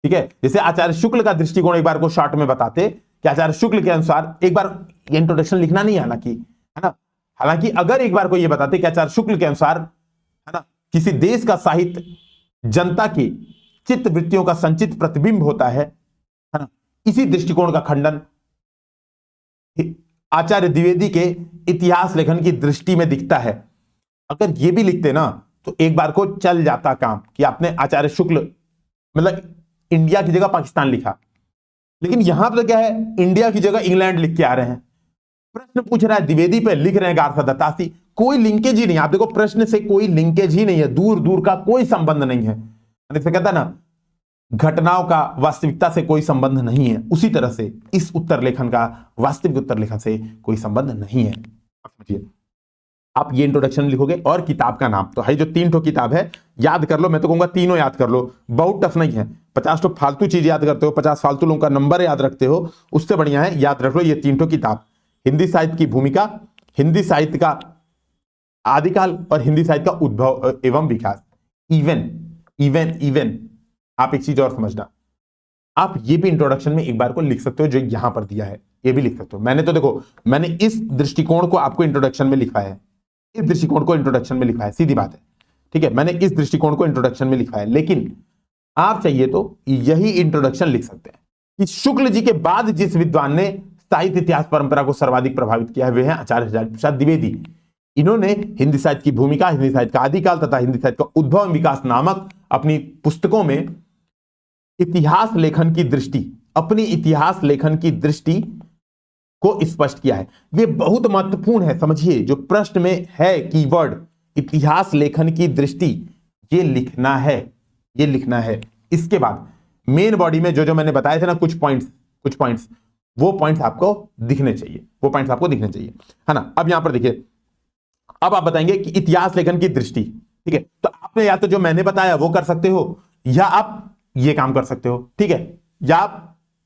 ठीक है। जैसे आचार्य शुक्ल का दृष्टिकोण एक बार को शॉर्ट में बताते कि आचार्य शुक्ल के अनुसार, एक बार ये इंट्रोडक्शन लिखना नहीं हालांकि, है ना, हालांकि अगर एक बार को ये बताते कि आचार्य शुक्ल के अनुसार, है ना, किसी देश का साहित्य जनता की चित्त वृत्तियों का संचित प्रतिबिंब होता है ना, इसी दृष्टिकोण का खंडन आचार्य द्विवेदी के इतिहास लेखन की दृष्टि में दिखता है। अगर ये भी लिखते ना तो एक बार को चल जाता काम कि आपने आचार्य शुक्ल मतलब इंडिया की जगह पाकिस्तान लिखा, लेकिन यहां पर क्या है, इंडिया की जगह इंग्लैंड लिख के आ रहे हैं। प्रश्न पूछ रहा है द्विवेदी पे, लिख रहे हैं गारसा दत्तासी, कोई लिंकेज ही नहीं। आप देखो प्रश्न से कोई लिंकेज ही नहीं है, दूर दूर का कोई संबंध नहीं है। जैसे कहता है ना, घटनाओं का वास्तविकता से कोई संबंध नहीं है, उसी तरह से इस उत्तर लेखन का वास्तविक उत्तर लेखन से कोई संबंध नहीं है। समझिए, आप ये इंट्रोडक्शन लिखोगे और किताब का नाम, तो है जो 3 ठो किताब है, याद कर लो। मैं तो कहूंगा तीनों याद कर लो, बहुत टफ नहीं है। 50 ठो फालतू चीज याद करते हो, 50 फालतू लोगों का नंबर याद रखते हो, उससे बढ़िया है याद रख लो ये 3 ठो किताब, हिंदी साहित्य की भूमिका, हिंदी साहित्य का आदिकाल और हिंदी साहित्य का उद्भव एवं विकास। इवन आप एक चीज और समझना, आप ये भी इंट्रोडक्शन में एक बार को लिख सकते हो जो यहां पर दिया है, ये भी लिख सकते हो। मैंने तो देखो, मैंने इस दृष्टिकोण को आपको इंट्रोडक्शन में लिखा है, इस दृष्टिकोण को इंट्रोडक्शन में लिखा है, सीधी बात है, ठीक है। मैंने इस दृष्टिकोण को इंट्रोडक्शन में लिखा है, लेकिन आप चाहिए तो यही इंट्रोडक्शन लिख सकते हैं कि शुक्ल जी के बाद जिस विद्वान ने साहित्य इतिहास परंपरा को सर्वाधिक प्रभावित किया है वे हैं आचार्य हजारी प्रसाद द्विवेदी। इन्होंने हिंदी साहित्य की भूमिका, हिंदी साहित्य का आदिकाल तथा हिंदी साहित्य का उद्भव एवं विकास नामक अपनी पुस्तकों में इतिहास लेखन की दृष्टि, अपनी इतिहास लेखन की दृष्टि को स्पष्ट किया है। यह बहुत महत्वपूर्ण है, समझिए, जो प्रश्न में है कीवर्ड इतिहास लेखन की दृष्टि, ये लिखना है, ये लिखना है। इसके बाद मेन बॉडी में जो जो मैंने बताए थे ना कुछ पॉइंट्स, वो पॉइंट्स आपको दिखने चाहिए, वो पॉइंट्स आपको दिखने चाहिए, है ना। अब यहां पर देखिए, अब आप बताएंगे कि इतिहास लेखन की दृष्टि, ठीक है। तो आपने या तो जो मैंने बताया वो कर सकते हो, या आप ये काम कर सकते हो, ठीक है। या आप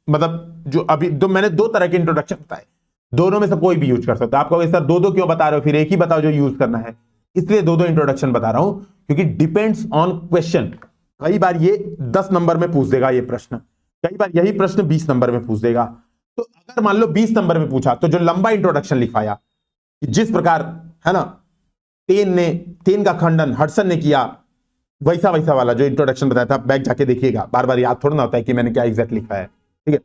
मतलब जो अभी दो मैंने 2 तरह के इंट्रोडक्शन बताए, दोनों में से कोई भी यूज कर सकते हो। आप कहोगे सर 2 क्यों बता रहे हो, फिर एक ही बताओ जो यूज करना है। इसलिए 2 इंट्रोडक्शन बता रहा हूं क्योंकि डिपेंड्स ऑन क्वेश्चन। कई बार ये 10 नंबर में पूछ देगा ये प्रश्न, कई बार यही प्रश्न 20 नंबर में पूछ देगा। तो अगर मान लो 20 नंबर में पूछा तो जो लंबा इंट्रोडक्शन लिखवाया, जिस प्रकार, है ना, तेन का खंडन हडसन ने किया, वैसा वाला जो इंट्रोडक्शन बताया था, बैक जाके देखिएगा, बार बार याद थोड़ा ना होता है कि मैंने क्या एग्जैक्ट लिखा है, ठीक है।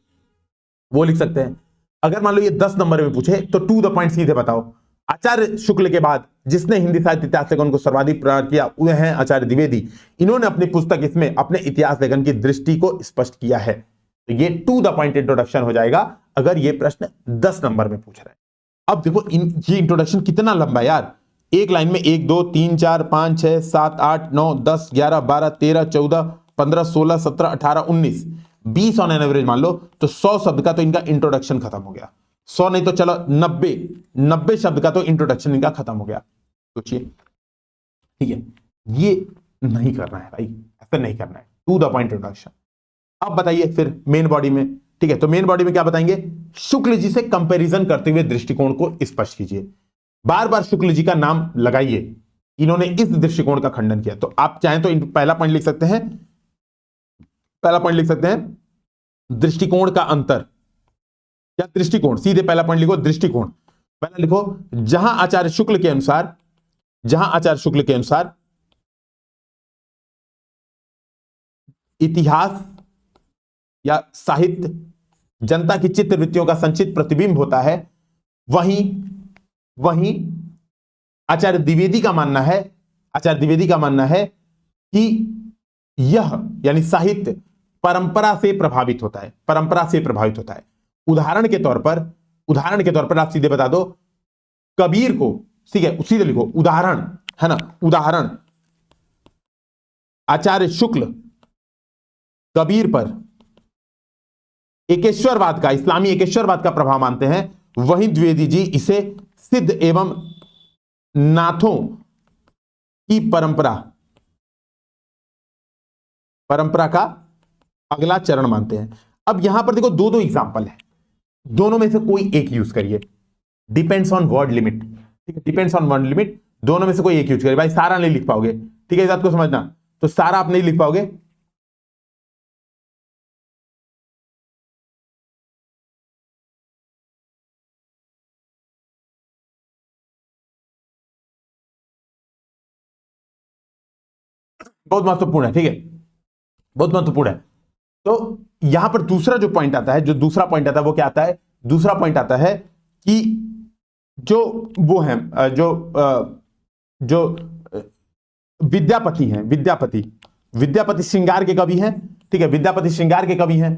वो लिख सकते हैं। अगर मान लो ये 10 नंबर में पूछे तो टू द पॉइंट सीधे बताओ। आचार्य शुक्ल के बाद जिसने हिंदी साहित्य इतिहास लेखन को सर्वाधिक प्रहार किया वे हैं आचार्य द्विवेदी। इन्होंने अपनी पुस्तक इसमें अपने इतिहास लेखन की दृष्टि को स्पष्ट किया है। तो ये टू द पॉइंट इंट्रोडक्शन हो जाएगा अगर ये प्रश्न 10 नंबर में पूछ रहा है। अब देखो ये इंट्रोडक्शन कितना लंबा है यार, एक लाइन में 1 2 3 4 5 6 7 8 9 10 11 12 13 14 15 16 17 18 19 20 ऑन एन एवरेज मान लो तो 100 शब्द का तो इनका इंट्रोडक्शन खत्म हो गया। 100 नहीं तो चलो 90 शब्द का तो इंट्रोडक्शन इनका खत्म हो गया। सोचिए, ठीक है, ये नहीं करना है भाई, ऐसा नहीं करना है, टू द पॉइंट इंट्रोडक्शन। अब बताइए फिर मेन बॉडी में, ठीक है, तो मेन बॉडी में क्या बताएंगे, शुक्ल जी से कंपैरिजन करते हुए दृष्टिकोण को स्पष्ट कीजिए। बार बार शुक्ल जी का नाम लगाइए, इन्होंने इस दृष्टिकोण का खंडन किया। तो आप चाहें तो पहला पॉइंट लिख सकते हैं, पहला पॉइंट लिख सकते हैं दृष्टिकोण का अंतर। क्या दृष्टिकोण, सीधे पहला पॉइंट लिखो दृष्टिकोण। पहला लिखो जहां आचार्य शुक्ल के अनुसार, जहां आचार्य शुक्ल के अनुसार इतिहास या साहित्य जनता की चित्त वृत्तियों का संचित प्रतिबिंब होता है, वहीं आचार्य द्विवेदी का मानना है, आचार्य द्विवेदी का मानना है कि यह यानी साहित्य परंपरा से प्रभावित होता है, परंपरा से प्रभावित होता है। उदाहरण के तौर पर आप सीधे बता दो कबीर को, ठीक है, सीधे लिखो उदाहरण, है ना, उदाहरण आचार्य शुक्ल कबीर पर एकेश्वरवाद का, इस्लामी एकेश्वरवाद का प्रभाव मानते हैं, वहीं द्विवेदी जी इसे सिद्ध एवं नाथों की परंपरा का अगला चरण मानते हैं। अब यहां पर देखो दो एग्जांपल है, दोनों में से कोई एक यूज करिए, डिपेंड्स ऑन वर्ड लिमिट, ठीक है, डिपेंड्स ऑन वर्ड लिमिट, दोनों में से कोई एक यूज करिए। भाई सारा नहीं लिख पाओगे, ठीक है, इस बात को समझना, तो सारा आप नहीं लिख पाओगे। बहुत महत्वपूर्ण है, ठीक है, बहुत महत्वपूर्ण है। तो यहां पर दूसरा जो पॉइंट आता है, जो दूसरा पॉइंट आता है वो क्या आता है, दूसरा पॉइंट आता है कि जो वो है जो विद्यापति हैं, विद्यापति श्रृंगार के कवि हैं, ठीक है, विद्यापति श्रृंगार के कवि हैं।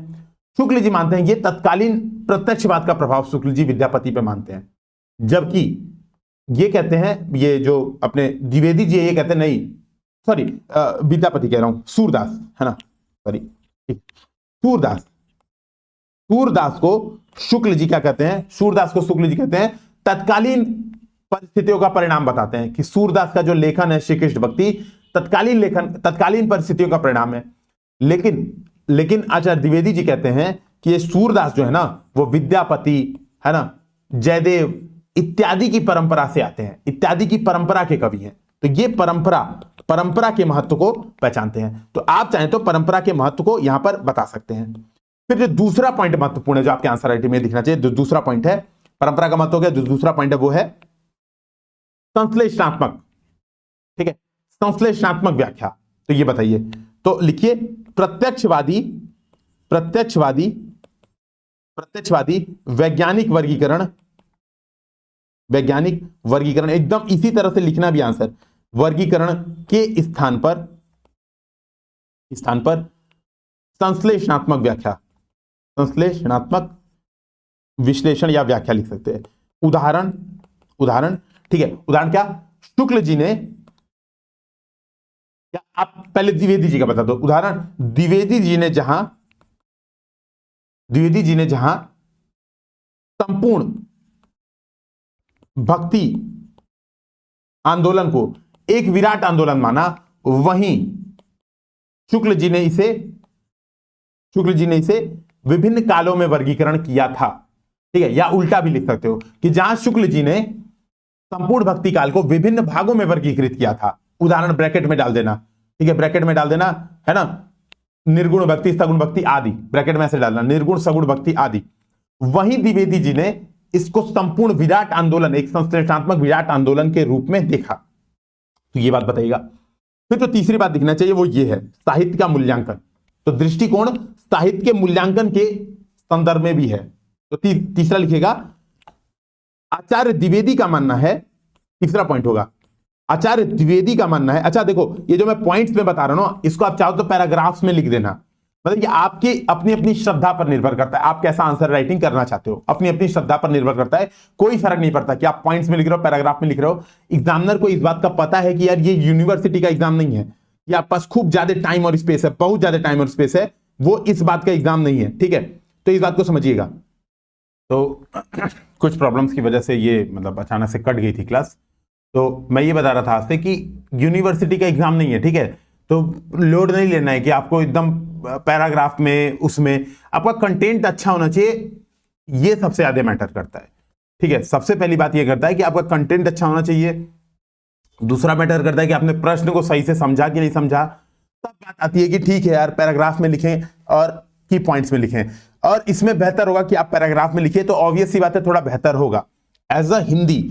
शुक्ल जी मानते हैं ये तत्कालीन प्रत्यक्षवाद का प्रभाव शुक्ल जी विद्यापति पे मानते हैं, जबकि ये कहते हैं, ये जो अपने द्विवेदी जी ये कहते हैं नहीं, सॉरी विद्यापति कह रहा हूं, सूरदास, है ना, सॉरी, सूरदास को शुक्ल जी क्या कहते हैं, सूरदास को शुक्ल जी कहते हैं तत्कालीन परिस्थितियों का परिणाम बताते हैं कि सूरदास का जो लेखन है श्री कृष्ण भक्ति तत्कालीन परिस्थितियों का परिणाम है। लेकिन आचार्य द्विवेदी जी कहते हैं कि ये सूरदास जो है ना वो विद्यापति, है ना, जयदेव इत्यादि की परंपरा से आते हैं, इत्यादि की परंपरा के कवि हैं। तो ये परंपरा के महत्व को पहचानते हैं। तो आप चाहें तो परंपरा के महत्व को यहां पर बता सकते हैं। फिर जो दूसरा पॉइंट महत्वपूर्ण है जो आपके आंसर राइटिंग में दिखना चाहिए, जो दूसरा पॉइंट है, परंपरा का महत्व हो गया, जो दूसरा पॉइंट है वो है संश्लेषणात्मक, ठीक है, संश्लेषणात्मक व्याख्या। तो ये बताइए, तो लिखिए प्रत्यक्षवादी वैज्ञानिक वर्गीकरण, एकदम इसी तरह से लिखना भी आंसर, वर्गीकरण के स्थान पर संश्लेषणात्मक व्याख्या, संश्लेषणात्मक विश्लेषण या व्याख्या लिख सकते हैं। उदाहरण, ठीक है, उदाहरण क्या, शुक्ल जी ने, क्या आप पहले द्विवेदी जी का बता दो उदाहरण, द्विवेदी जी ने जहां संपूर्ण भक्ति आंदोलन को एक विराट आंदोलन माना, वहीं शुक्ल जी ने इसे विभिन्न कालों में वर्गीकरण किया था, ठीक है, या उल्टा भी लिख सकते हो कि जहां शुक्ल जी ने संपूर्ण भक्ति काल को विभिन्न भागों में वर्गीकृत किया था, उदाहरण ब्रैकेट में डाल देना, ठीक है, ब्रैकेट में डाल देना, है ना, निर्गुण भक्ति, सगुण भक्ति आदि, ब्रैकेट में ऐसे डालना, निर्गुण सगुण भक्ति आदि। वहीं द्विवेदी जी ने इसको संपूर्ण विराट आंदोलन, एक संश्लेषणात्मक विराट आंदोलन के रूप में देखा। तो ये बात बताइएगा। फिर जो तीसरी बात दिखना चाहिए वो ये है साहित्य का मूल्यांकन। तो दृष्टिकोण साहित्य के मूल्यांकन के संदर्भ में भी है, तो तीसरा लिखिएगा, आचार्य द्विवेदी का मानना है, तीसरा पॉइंट होगा आचार्य द्विवेदी का मानना है। अच्छा देखो, ये जो मैं पॉइंट्स में बता रहा हूं ना, इसको आप चाहो तो पैराग्राफ्स में लिख देना, मतलब ये आपकी अपनी अपनी श्रद्धा पर निर्भर करता है, आप कैसा आंसर राइटिंग करना चाहते हो, अपनी अपनी श्रद्धा पर निर्भर करता है। कोई फर्क नहीं पड़ता कि आप पॉइंट्स में लिख रहे हो, पैराग्राफ में लिख रहे हो। एग्जामिनर को इस बात का पता है कि यार ये यूनिवर्सिटी का एग्जाम नहीं है, ये आपके पास खूब ज्यादा टाइम और स्पेस है, बहुत ज्यादा टाइम और स्पेस है, वो इस बात का एग्जाम नहीं है, ठीक है। तो इस बात को समझिएगा। तो कुछ प्रॉब्लम्स की वजह से ये मतलब अचानक से कट गई थी क्लास। तो मैं ये बता रहा था आपसे कि यूनिवर्सिटी का एग्जाम नहीं है, ठीक है। तो लोड नहीं लेना है कि आपको एकदम पैराग्राफ में, उसमें आपका कंटेंट अच्छा होना चाहिए, ये सबसे ज्यादा मैटर करता है, ठीक है। सबसे पहली बात ये करता है कि आपका कंटेंट अच्छा होना चाहिए। दूसरा मैटर करता है कि आपने प्रश्न को सही से समझा कि नहीं समझा। तब बात आती है कि ठीक है यार, पैराग्राफ में लिखें और की पॉइंट्स में लिखें, और इसमें बेहतर होगा कि आप पैराग्राफ में लिखिए, तो ऑब्वियस सी बात है थोड़ा बेहतर होगा एज अ हिंदी,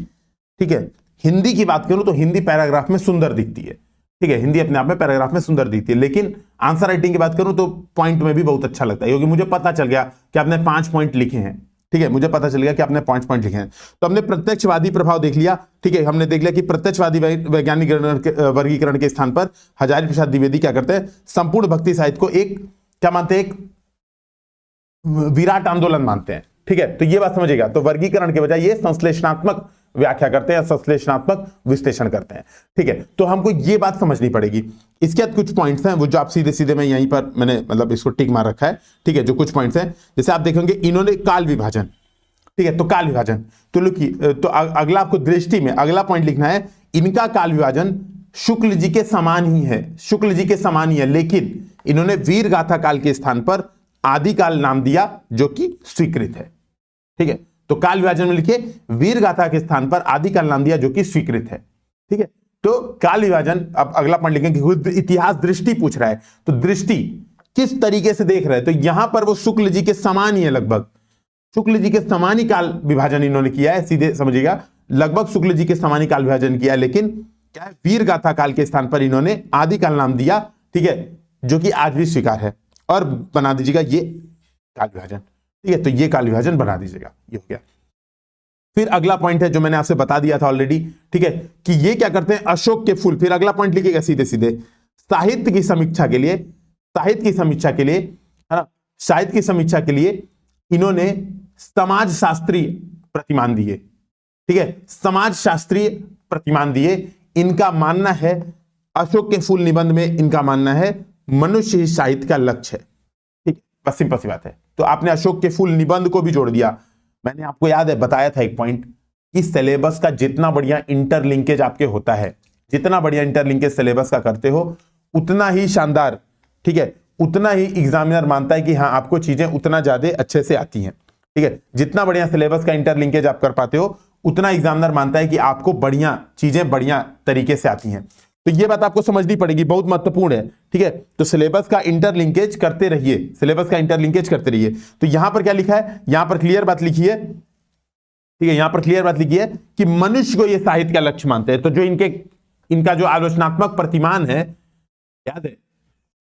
ठीक है। हिंदी की बात करूं तो हिंदी पैराग्राफ में सुंदर दिखती है, ठीक है, हिंदी अपने आप में पैराग्राफ में सुंदर दिखती है। लेकिन आंसर राइटिंग की बात करूं तो पॉइंट में भी बहुत अच्छा लगता है, क्योंकि मुझे पता चल गया कि आपने 5 पॉइंट लिखे हैं, ठीक है, मुझे पता चल गया कि आपने 5 पॉइंट लिखे हैं। तो हमने प्रत्यक्षवादी प्रभाव देख लिया, ठीक है, हमने देख लिया कि प्रत्यक्षवादी वैज्ञानिक वर्गीकरण के स्थान पर हजारी प्रसाद द्विवेदी क्या करते हैं, संपूर्ण भक्ति साहित्य को एक क्या मानते हैं, एक विराट आंदोलन मानते हैं, ठीक है। तो ये बात समझिएगा। तो वर्गीकरण के बजाय ये संश्लेषणात्मक व्याख्या करते हैं, संश्लेषणात्मक विश्लेषण करते हैं, ठीक है। तो हमको ये बात समझनी पड़ेगी। इसके बाद कुछ पॉइंट्स हैं वो जो आप सीधे सीधे मैं यहीं पर मैंने मतलब इसको टिक मार रखा है, ठीक है। जो कुछ पॉइंट्स हैं, जैसे आप देखेंगे इन्होंने काल विभाजन, ठीक है, तो काल विभाजन, तो लिखिए, तो अगला आपको दृष्टि में अगला पॉइंट लिखना है, इनका काल विभाजन शुक्ल जी के समान ही है, शुक्ल जी के समान ही है, लेकिन इन्होंने वीर गाथा काल के स्थान पर आदिकाल नाम दिया जो कि स्वीकृत है, ठीक है। तो काल विभाजन में लिखिए वीर गाथा के स्थान पर आदिकाल नाम दिया जो कि स्वीकृत है, ठीक है। तो काल विभाजन, अब अगला पॉइंट लिखेंगे इतिहास दृष्टि पूछ रहा है, तो दृष्टि किस तरीके से देख रहे हैं, तो यहां पर वो शुक्ल जी के समान ही है, लगभग शुक्ल जी के समान ही काल विभाजन इन्होंने किया है, सीधे समझिएगा, लगभग शुक्ल जी के समान ही काल विभाजन किया है। लेकिन क्या है, वीर गाथा काल के स्थान पर इन्होंने आदिकाल नाम दिया, ठीक है, जो कि आज भी स्वीकार है, और बना दीजिएगा ये काल विभाजन, ठीक है। तो ये काल विभाजन बना दीजिएगा, ये हो गया। फिर अगला पॉइंट है जो मैंने आपसे बता दिया था ऑलरेडी, ठीक है, कि ये क्या करते हैं, अशोक के फूल। फिर अगला पॉइंट लिखिएगा सीधे सीधे, साहित्य की समीक्षा के लिए, साहित्य की समीक्षा के लिए, है ना, साहित्य की समीक्षा के लिए इन्होंने समाज शास्त्रीय प्रतिमान दिए, ठीक है, समाज शास्त्रीय प्रतिमान दिए। इनका मानना है, अशोक के फूल निबंध में इनका मानना है मनुष्य ही साहित्य का लक्ष्य है, ठीक है, बस सिंपल सी बात है। तो आपने अशोक के फूल निबंध को भी जोड़ दिया। मैंने आपको याद है बताया था एक पॉइंट कि सिलेबस का जितना बढ़िया इंटरलिंकेज आपके होता है, जितना बढ़िया इंटरलिंकेज सिलेबस का करते हो, उतना ही शानदार, ठीक है, उतना ही एग्जामिनर मानता है कि हाँ आपको चीजें उतना ज्यादा अच्छे से आती हैं, ठीक है। जितना बढ़िया सिलेबस का इंटरलिंकेज आप कर पाते हो, उतना एग्जामिनर मानता है कि आपको बढ़िया चीजें बढ़िया तरीके से आती हैं। तो ये बात आपको समझनी पड़ेगी, बहुत महत्वपूर्ण है, ठीक है। तो सिलेबस का इंटरलिंकेज करते रहिए, सिलेबस का इंटरलिंकेज करते रहिए। तो यहां पर क्या लिखा है, यहां पर क्लियर बात लिखी है, ठीक है, यहां पर क्लियर बात लिखी है कि मनुष्य को यह साहित्य का लक्ष्य मानते हैं। तो जो इनका जो आलोचनात्मक प्रतिमान है, याद है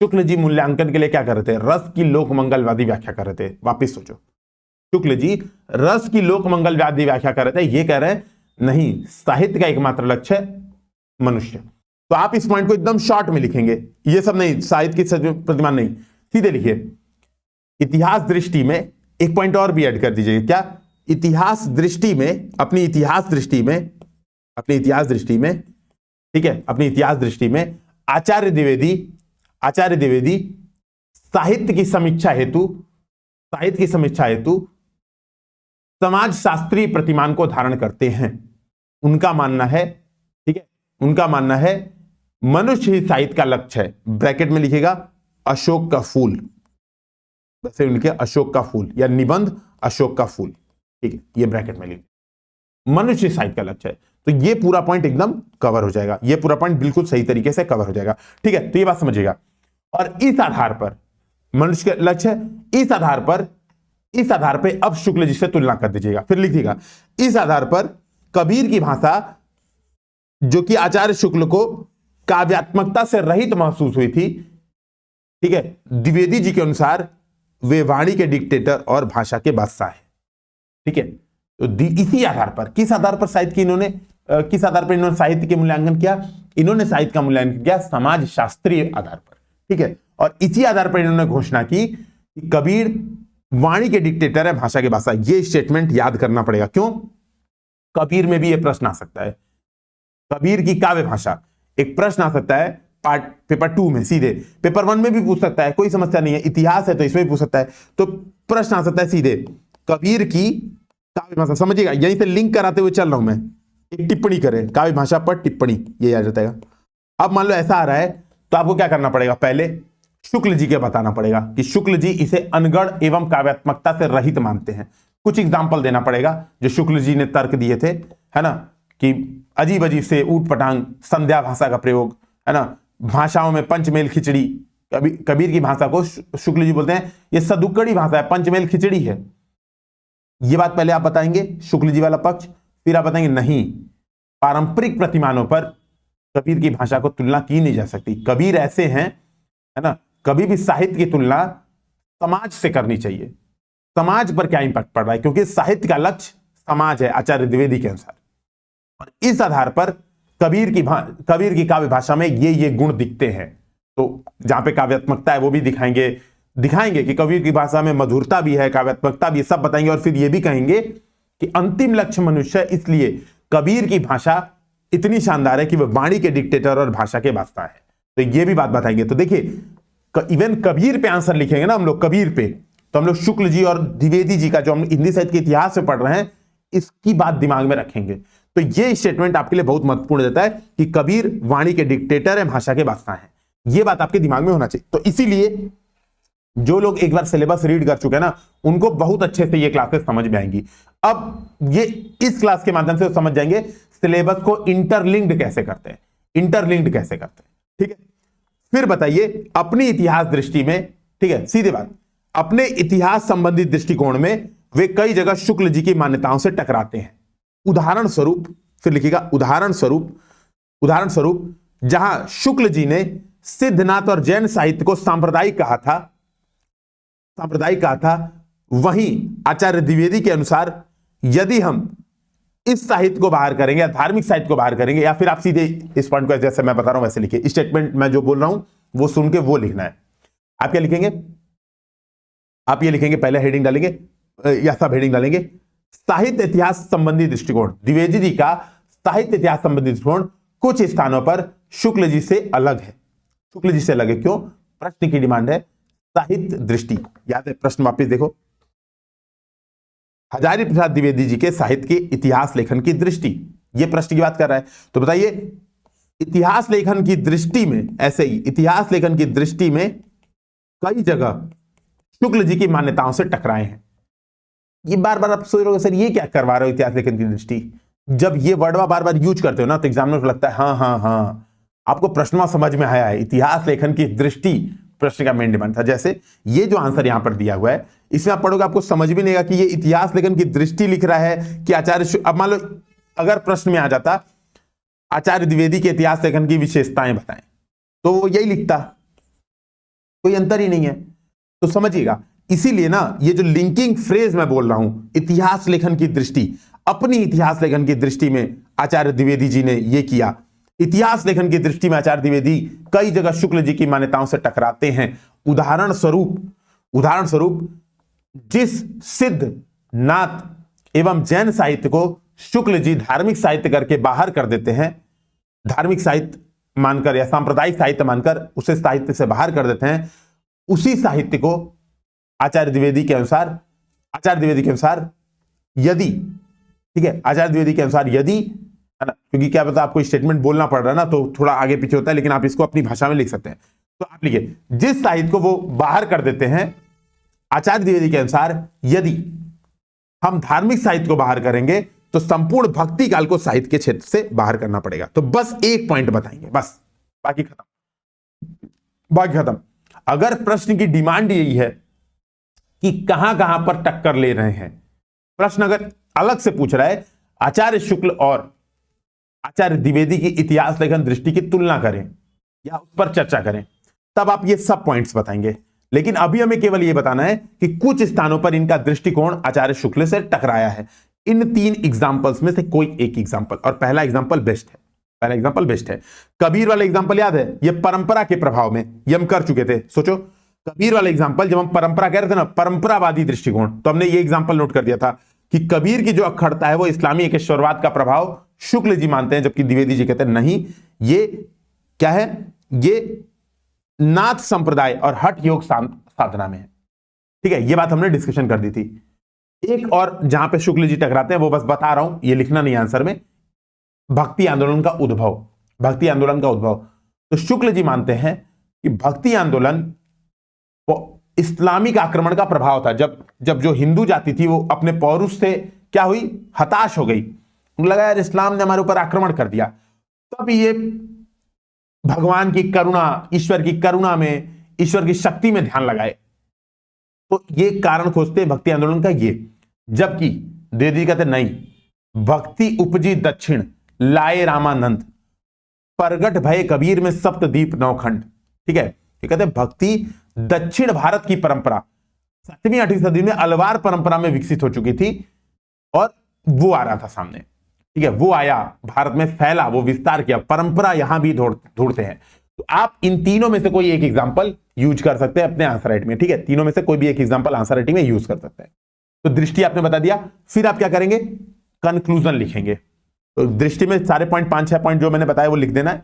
शुक्ल जी मूल्यांकन के लिए क्या कर रहे थे, रस की लोक मंगलवादी व्याख्या कर रहे थे। वापिस सोचो, शुक्ल जी रस की लोक मंगलवादी व्याख्या कर रहे थे, ये कह रहे हैं नहीं, साहित्य का एकमात्र लक्ष्य है मनुष्य। तो आप इस पॉइंट को एकदम शॉर्ट में लिखेंगे, ये सब नहीं, साहित्य की प्रतिमान नहीं, सीधे लिखिए इतिहास दृष्टि में। एक पॉइंट और भी ऐड कर दीजिएगा, क्या, इतिहास दृष्टि में, अपनी इतिहास दृष्टि में, अपनी इतिहास दृष्टि में, ठीक है, अपनी इतिहास दृष्टि में आचार्य द्विवेदी साहित्य की समीक्षा हेतु समाज शास्त्रीय प्रतिमान को धारण करते हैं। उनका मानना है, ठीक है, उनका मानना है मनुष्य ही साहित्य का लक्ष्य है। ब्रैकेट में लिखेगा अशोक का फूल, वैसे उनके अशोक का फूल या निबंध अशोक का फूल, ठीक है, ये ब्रैकेट में लिखे, मनुष्य साहित्य का लक्ष्य है। तो ये पूरा पॉइंट एकदम कवर हो जाएगा, ये पूरा पॉइंट बिल्कुल सही तरीके से कवर हो जाएगा, ठीक है। तो ये बात समझिएगा। और इस आधार पर मनुष्य का लक्ष्य है, इस आधार पर अब शुक्ल जी से तुलना कर दीजिएगा। फिर लिखिएगा इस आधार पर कबीर की भाषा जो कि आचार्य शुक्ल को काव्यात्मकता से रहित महसूस हुई थी, ठीक है, द्विवेदी जी के अनुसार वे वाणी के डिक्टेटर और भाषा के बादशाह है। ठीक है। तो इसी आधार पर, किस आधार पर साहित्य की इन्होंने किस आधार पर इन्होंने साहित्य के मूल्यांकन किया? इन्होंने साहित्य का मूल्यांकन किया समाज शास्त्रीय आधार पर, ठीक है। और इसी आधार पर इन्होंने घोषणा की कि कबीर वाणी के डिक्टेटर है, भाषा की भाषा। ये स्टेटमेंट याद करना पड़ेगा। क्यों? कबीर में भी ये प्रश्न आ सकता है, कबीर की काव्य भाषा। एक प्रश्न आ सकता है पार्ट पेपर 2 में, सीधे पेपर 1 में भी पूछ सकता है, कोई समस्या नहीं है। इतिहास है तो इसमें भी पूछ सकता है। तो प्रश्न आ सकता है सीधे कबीर की काव्य भाषा। समझिएगा, यहीं से लिंक कराते हुए चल रहा हूं मैं। एक टिप्पणी करें, काव्य भाषा पर टिप्पणी, ये आ जाता है। अब मान लो ऐसा आ रहा है तो आपको क्या करना पड़ेगा? पहले शुक्ल जी के बताना पड़ेगा कि शुक्ल जी इसे अनगढ़ एवं काव्यात्मकता से रहित मानते हैं। कुछ एग्जाम्पल देना पड़ेगा जो शुक्ल जी ने तर्क दिए थे, है ना, कि अजीब अजीब से ऊट पटांग संध्या भाषा का प्रयोग, है ना, भाषाओं में पंचमेल खिचड़ी। कबीर की भाषा को शुक्ल जी बोलते हैं ये सदुक्कड़ी भाषा है, पंचमेल खिचड़ी है। ये बात पहले आप बताएंगे, शुक्ल जी वाला पक्ष। फिर आप बताएंगे नहीं, पारंपरिक प्रतिमानों पर कबीर की भाषा को तुलना की नहीं जा सकती। कबीर ऐसे हैं, है ना, कभी भी साहित्य की तुलना समाज से करनी चाहिए। समाज पर क्या इंपैक्ट पड़ रहा है, क्योंकि साहित्य का लक्ष्य समाज है आचार्य द्विवेदी के अनुसार। और इस आधार पर कबीर की काव्य भाषा में ये गुण दिखते हैं। तो जहां पे काव्यात्मकता है वो भी दिखाएंगे कि कबीर की भाषा में मधुरता भी है, काव्यात्मकता भी, सब बताएंगे। और फिर ये भी कहेंगे कि अंतिम लक्ष्य मनुष्य, इसलिए कबीर की भाषा इतनी शानदार है कि वह वाणी के डिक्टेटर और भाषा के वास्ता है। तो ये भी बात बताएंगे। तो देखिए, इवन कबीर पे आंसर लिखेंगे ना हम लोग, कबीर पे, तो हम लोग शुक्ल जी और द्विवेदी जी का जो हम हिंदी साहित्य के इतिहास में पढ़ रहे हैं, इसकी बात दिमाग में रखेंगे। तो ये स्टेटमेंट आपके लिए बहुत महत्वपूर्ण देता है कि कबीर वाणी के डिक्टेटर है, भाषा के वास्ता है। ये बात आपके दिमाग में होना चाहिए। तो इसीलिए जो लोग एक बार सिलेबस रीड कर चुके हैं ना, उनको बहुत अच्छे से ये क्लासेस समझ में आएंगी। अब ये इस क्लास के माध्यम से समझ जाएंगे सिलेबस को इंटरलिंक्ड कैसे करते हैं, ठीक है। फिर बताइए अपनी इतिहास दृष्टि में, ठीक है, सीधे बात, अपने इतिहास संबंधित दृष्टिकोण में वे कई जगह शुक्ल जी की मान्यताओं से टकराते हैं। उदाहरण स्वरूप, फिर लिखिएगा उदाहरण स्वरूप जहां शुक्ल जी ने सिद्धनाथ और जैन साहित्य को सांप्रदायिक कहा था, वहीं आचार्य द्विवेदी के अनुसार यदि हम इस साहित्य को बाहर करेंगे या धार्मिक साहित्य को बाहर करेंगे, या फिर आप सीधे इस पॉइंट को जैसे मैं बता रहा हूं वैसे लिखिए। स्टेटमेंट मैं जो बोल रहा हूं वो सुन के वो लिखना है। आप क्या लिखेंगे? आप ये लिखेंगे, पहले हेडिंग डालेंगे या सब हेडिंग डालेंगे, साहित्य इतिहास संबंधी दृष्टिकोण। द्विवेदी जी का साहित्य इतिहास संबंधी दृष्टिकोण कुछ स्थानों पर शुक्ल जी से अलग है। क्यों? प्रश्न की डिमांड है साहित्य दृष्टि। याद है प्रश्न, वापिस देखो, हजारी प्रसाद द्विवेदी जी के साहित्य के इतिहास लेखन की दृष्टि, यह प्रश्न की बात कर रहा है। तो बताइए इतिहास लेखन की दृष्टि में, ऐसे ही इतिहास लेखन की दृष्टि में कई जगह शुक्ल जी की मान्यताओं से टकराए हैं। ये बार बार आप सोच रहे हो सर ये क्या करवा रहे हो इतिहास लेखन की दृष्टि। जब ये वर्ड बार बार यूज करते हो ना तो एग्जामिनर को लगता है हाँ आपको प्रश्न समझ में आया है। इतिहास लेखन की दृष्टि प्रश्न का मेन डिमांड था। जैसे ये जो आंसर यहां पर दिया हुआ है, इसमें आप पढ़ोगे आपको समझ भी नहीं आएगा कि ये इतिहास लेखन की दृष्टि लिख रहा है कि आचार्य। अब मान लो अगर प्रश्न में आ जाता आचार्य द्विवेदी के इतिहास लेखन की विशेषताएं बताएं, तो वो यही लिखता, कोई अंतर ही नहीं है। तो समझिएगा, इसीलिए ना ये जो लिंकिंग फ्रेज मैं बोल रहा हूं, इतिहास लेखन की दृष्टि, अपनी इतिहास लेखन की दृष्टि में आचार्य द्विवेदी जी ने यह किया। इतिहास लेखन की दृष्टि में आचार्य द्विवेदी कई जगह शुक्ल जी की मान्यताओं से टकराते हैं। उदाहरण स्वरूप जिस सिद्ध नाथ एवं जैन साहित्य को शुक्ल जी धार्मिक साहित्य करके बाहर कर देते हैं, धार्मिक साहित्य मानकर या सांप्रदायिक साहित्य मानकर उसे साहित्य से बाहर कर देते हैं, उसी साहित्य को आचार्य द्विवेदी के अनुसार यदि, ठीक है, आचार्य द्विवेदी के अनुसार यदि, है ना, क्योंकि क्या पता आपको स्टेटमेंट बोलना पड़ रहा है ना तो थोड़ा आगे पीछे होता है, लेकिन आप इसको अपनी भाषा में लिख सकते हैं। तो आप लिखिए जिस साहित्य को वो बाहर कर देते हैं आचार्य द्विवेदी के अनुसार, यदि हम धार्मिक साहित्य को बाहर करेंगे तो संपूर्ण भक्ति काल को साहित्य के क्षेत्र से बाहर करना पड़ेगा। तो बस एक पॉइंट बताएंगे, बस, बाकी खत्म। अगर प्रश्न की डिमांड यही है कि कहां पर टक्कर ले रहे हैं, प्रश्न अगर अलग से पूछ रहा है आचार्य शुक्ल और आचार्य द्विवेदी की इतिहास लेखन दृष्टि की तुलना करें या उस पर चर्चा करें, तब आप ये सब पॉइंट्स बताएंगे। लेकिन अभी हमें केवल यह बताना है कि कुछ स्थानों पर इनका दृष्टिकोण आचार्य शुक्ल से टकराया है। इन 3 एग्जांपल्स में से कोई एक एग्जांपल, और पहला एग्जांपल बेस्ट है, पहला एग्जांपल बेस्ट है। कबीर वाला एग्जांपल याद है, ये परंपरा के प्रभाव में, ये हम कर चुके थे। सोचो कबीर वाला एग्जांपल, जब हम परंपरा कह रहे थे ना, परंपरावादी दृष्टिकोण, तो हमने ये एग्जांपल नोट कर दिया था कि कबीर की जो अखड़ता है वो इस्लामी एकेश्वरवाद का प्रभाव शुक्ल जी मानते हैं, जबकि द्विवेदी जी कहते हैं नहीं, ये क्या है, ये नाथ संप्रदाय और हठ योग साधना में है। ठीक है, ये बात हमने डिस्कशन कर दी थी। एक और जहां पे शुक्ल जी टकराते हैं वो बस बता रहा हूं, ये लिखना नहीं आंसर में, भक्ति आंदोलन का उद्भव, भक्ति आंदोलन का उद्भव। तो शुक्ल जी मानते हैं कि भक्ति आंदोलन इस्लामिक आक्रमण का प्रभाव था। जब जो हिंदू जाति थी वो अपने पौरुष से क्या हुई, हताश हो गई, उनको लगा यार इस्लाम ने हमारे ऊपर आक्रमण कर दिया। तब ये भगवान की करुणा, ईश्वर की करुणा में, ईश्वर की शक्ति में ध्यान लगाए। तो ये कारण खोजते हैं भक्ति आंदोलन का ये। जबकि द्विवेदी कहते नहीं, भक्ति उपजी दक्षिण लाए रामानंद, प्रगट भय कबीर में सप्तदीप नौखंड। ठीक है, ये कहते हैं भक्ति दक्षिण भारत की परंपरा 7वीं 8वीं सदी में अलवार परंपरा में विकसित हो चुकी थी और वो आ रहा था सामने। ठीक है, वो आया, भारत में फैला, वो विस्तार किया, परंपरा यहां भी ढूंढते हैं। तो आप इन तीनों में से कोई एक एग्जांपल यूज कर सकते हैं अपने आंसर राइटिंग में। ठीक है, तीनों में से कोई भी एक एग्जांपल आंसर राइटिंग में यूज कर सकते हैं। तो दृष्टि आपने बता दिया, फिर आप क्या करेंगे, कंक्लूजन लिखेंगे। तो दृष्टि में सारे पॉइंट, 5-6 पॉइंट जो मैंने बताया वो लिख देना है,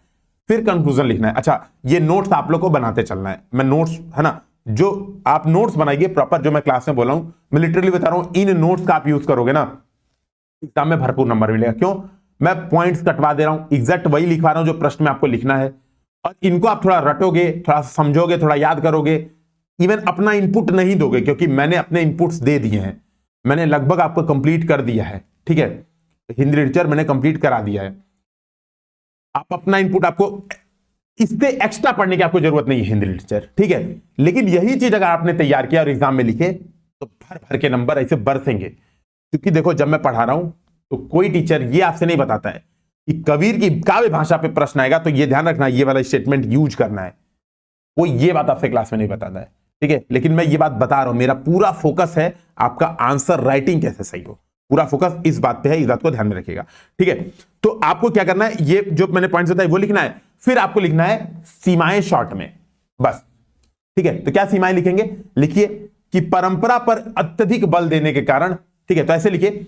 फिर कंक्लूजन लिखना है। अच्छा, ये नोट्स आप लोग को बनाते चलना है। मैं नोट्स है ना, जो आप नोट्स बनाइए प्रॉपर, जो मैं क्लास में बोला हूं, मैं लिटरली बता रहा हूं, इन नोट्स का आप यूज करोगे ना, एग्जाम में भरपूर नंबर मिलेगा। क्यों, मैं पॉइंट्स कटवा दे रहा हूं, एग्जैक्ट वही लिखवा रहा हूं जो प्रश्न में आपको लिखना है, और इनको आप थोड़ा रटोगे, थोड़ा समझोगे, थोड़ा याद करोगे, इवन अपना इनपुट नहीं दोगे, क्योंकि मैंने अपने इनपुट्स दे दिए हैं, मैंने लगभग आपको कंप्लीट कर दिया है। ठीक है, हिंदी लिटरेचर मैंने कंप्लीट करा दिया है। आप अपना इनपुट, आपको इससे एक्स्ट्रा पढ़ने की आपको जरूरत नहीं है हिंदी लिटरेचर। ठीक है, लेकिन यही चीज अगर आपने तैयार किया और एग्जाम में लिखे तो भर भर के नंबर ऐसे बरसेंगे। क्योंकि देखो, जब मैं पढ़ा रहा हूं तो कोई टीचर ये आपसे नहीं बताता है कि कबीर की काव्य भाषा पे प्रश्न आएगा तो ये ध्यान रखना, ये वाला स्टेटमेंट यूज करना है। कोई ये बात आपसे क्लास में नहीं बताता है। ठीक है, लेकिन मैं ये बात बता रहा हूं, मेरा पूरा फोकस है आपका आंसर राइटिंग कैसे सही हो, पूरा फोकस इस बात पे है, इस बात को ध्यान में रखिएगा। ठीक है, तो आपको क्या करना है, ये जो मैंने पॉइंट्स बताए वो लिखना है, फिर आपको लिखना है सीमाएं शॉर्ट में, बस। ठीक है, तो क्या सीमाएं लिखेंगे, लिखिए कि परंपरा पर अत्यधिक बल देने के कारण, ठीक है, तो ऐसे लिखिए,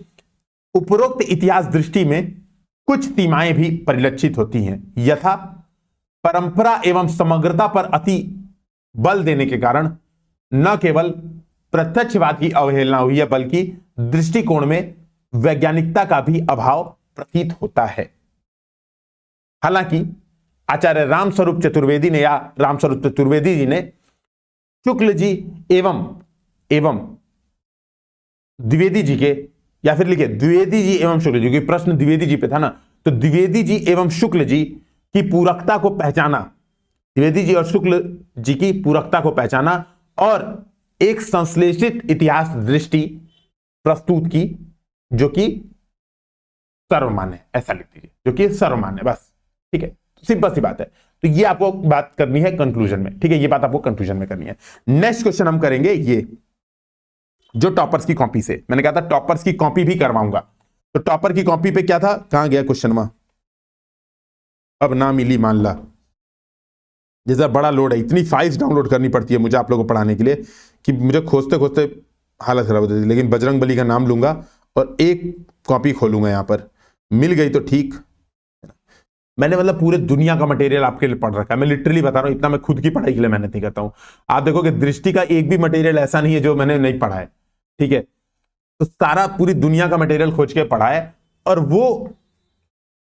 उपरोक्त इतिहास दृष्टि में कुछ सीमाएं भी परिलक्षित होती हैं, यथा परंपरा एवं समग्रता पर अति बल देने के कारण न केवल प्रत्यक्षवाद की अवहेलना हुई है, बल्कि दृष्टिकोण में वैज्ञानिकता का भी अभाव प्रतीत होता है। हालांकि आचार्य रामस्वरूप चतुर्वेदी ने, या रामस्वरूप चतुर्वेदी जी ने शुक्ल जी एवं द्विवेदी जी के, या फिर लिखे द्विवेदी जी एवं शुक्ल जी, क्योंकि प्रश्न द्विवेदी जी पे था ना, तो द्विवेदी जी एवं शुक्ल जी की पूरकता को पहचाना, द्विवेदी जी और शुक्ल जी की पूरकता को पहचाना और एक संश्लेषित इतिहास दृष्टि प्रस्तुत की जो कि सर्वमान्य है, ऐसा लिख दीजिए, जो कि सर्वमान्य, बस। ठीक है, सिंपल सी बात है। तो ये आपको बात करनी है कंक्लूजन में। ठीक है, ये बात आपको कंक्लूजन में करनी है। नेक्स्ट क्वेश्चन हम करेंगे ये, जो टॉपर्स की कॉपी से, मैंने कहा था टॉपर्स की कॉपी भी करवाऊंगा, तो टॉपर की कॉपी पे क्या था, कहां गया क्वेश्चन में, अब ना मिली मान ला। जैसा बड़ा लोड है, इतनी फाइल्स डाउनलोड करनी पड़ती है मुझे आप लोगों को पढ़ाने के लिए कि मुझे खोजते खोजते हालत खराब हो जाती है। लेकिन बजरंग बली का नाम लूंगा और एक कॉपी खोलूंगा, यहां पर मिल गई तो ठीक। मैंने मतलब पूरे दुनिया का मटेरियल आपके लिए पढ़ रखा है, मैं लिटरली बता रहा हूं, इतना मैं खुद की पढ़ाई के लिए मेहनत नहीं करता हूं। आप देखोगे दृष्टि का एक भी मटेरियल ऐसा नहीं है जो मैंने नहीं पढ़ा है। ठीक है, तो सारा पूरी दुनिया का मटेरियल खोज के पढ़ा है और वो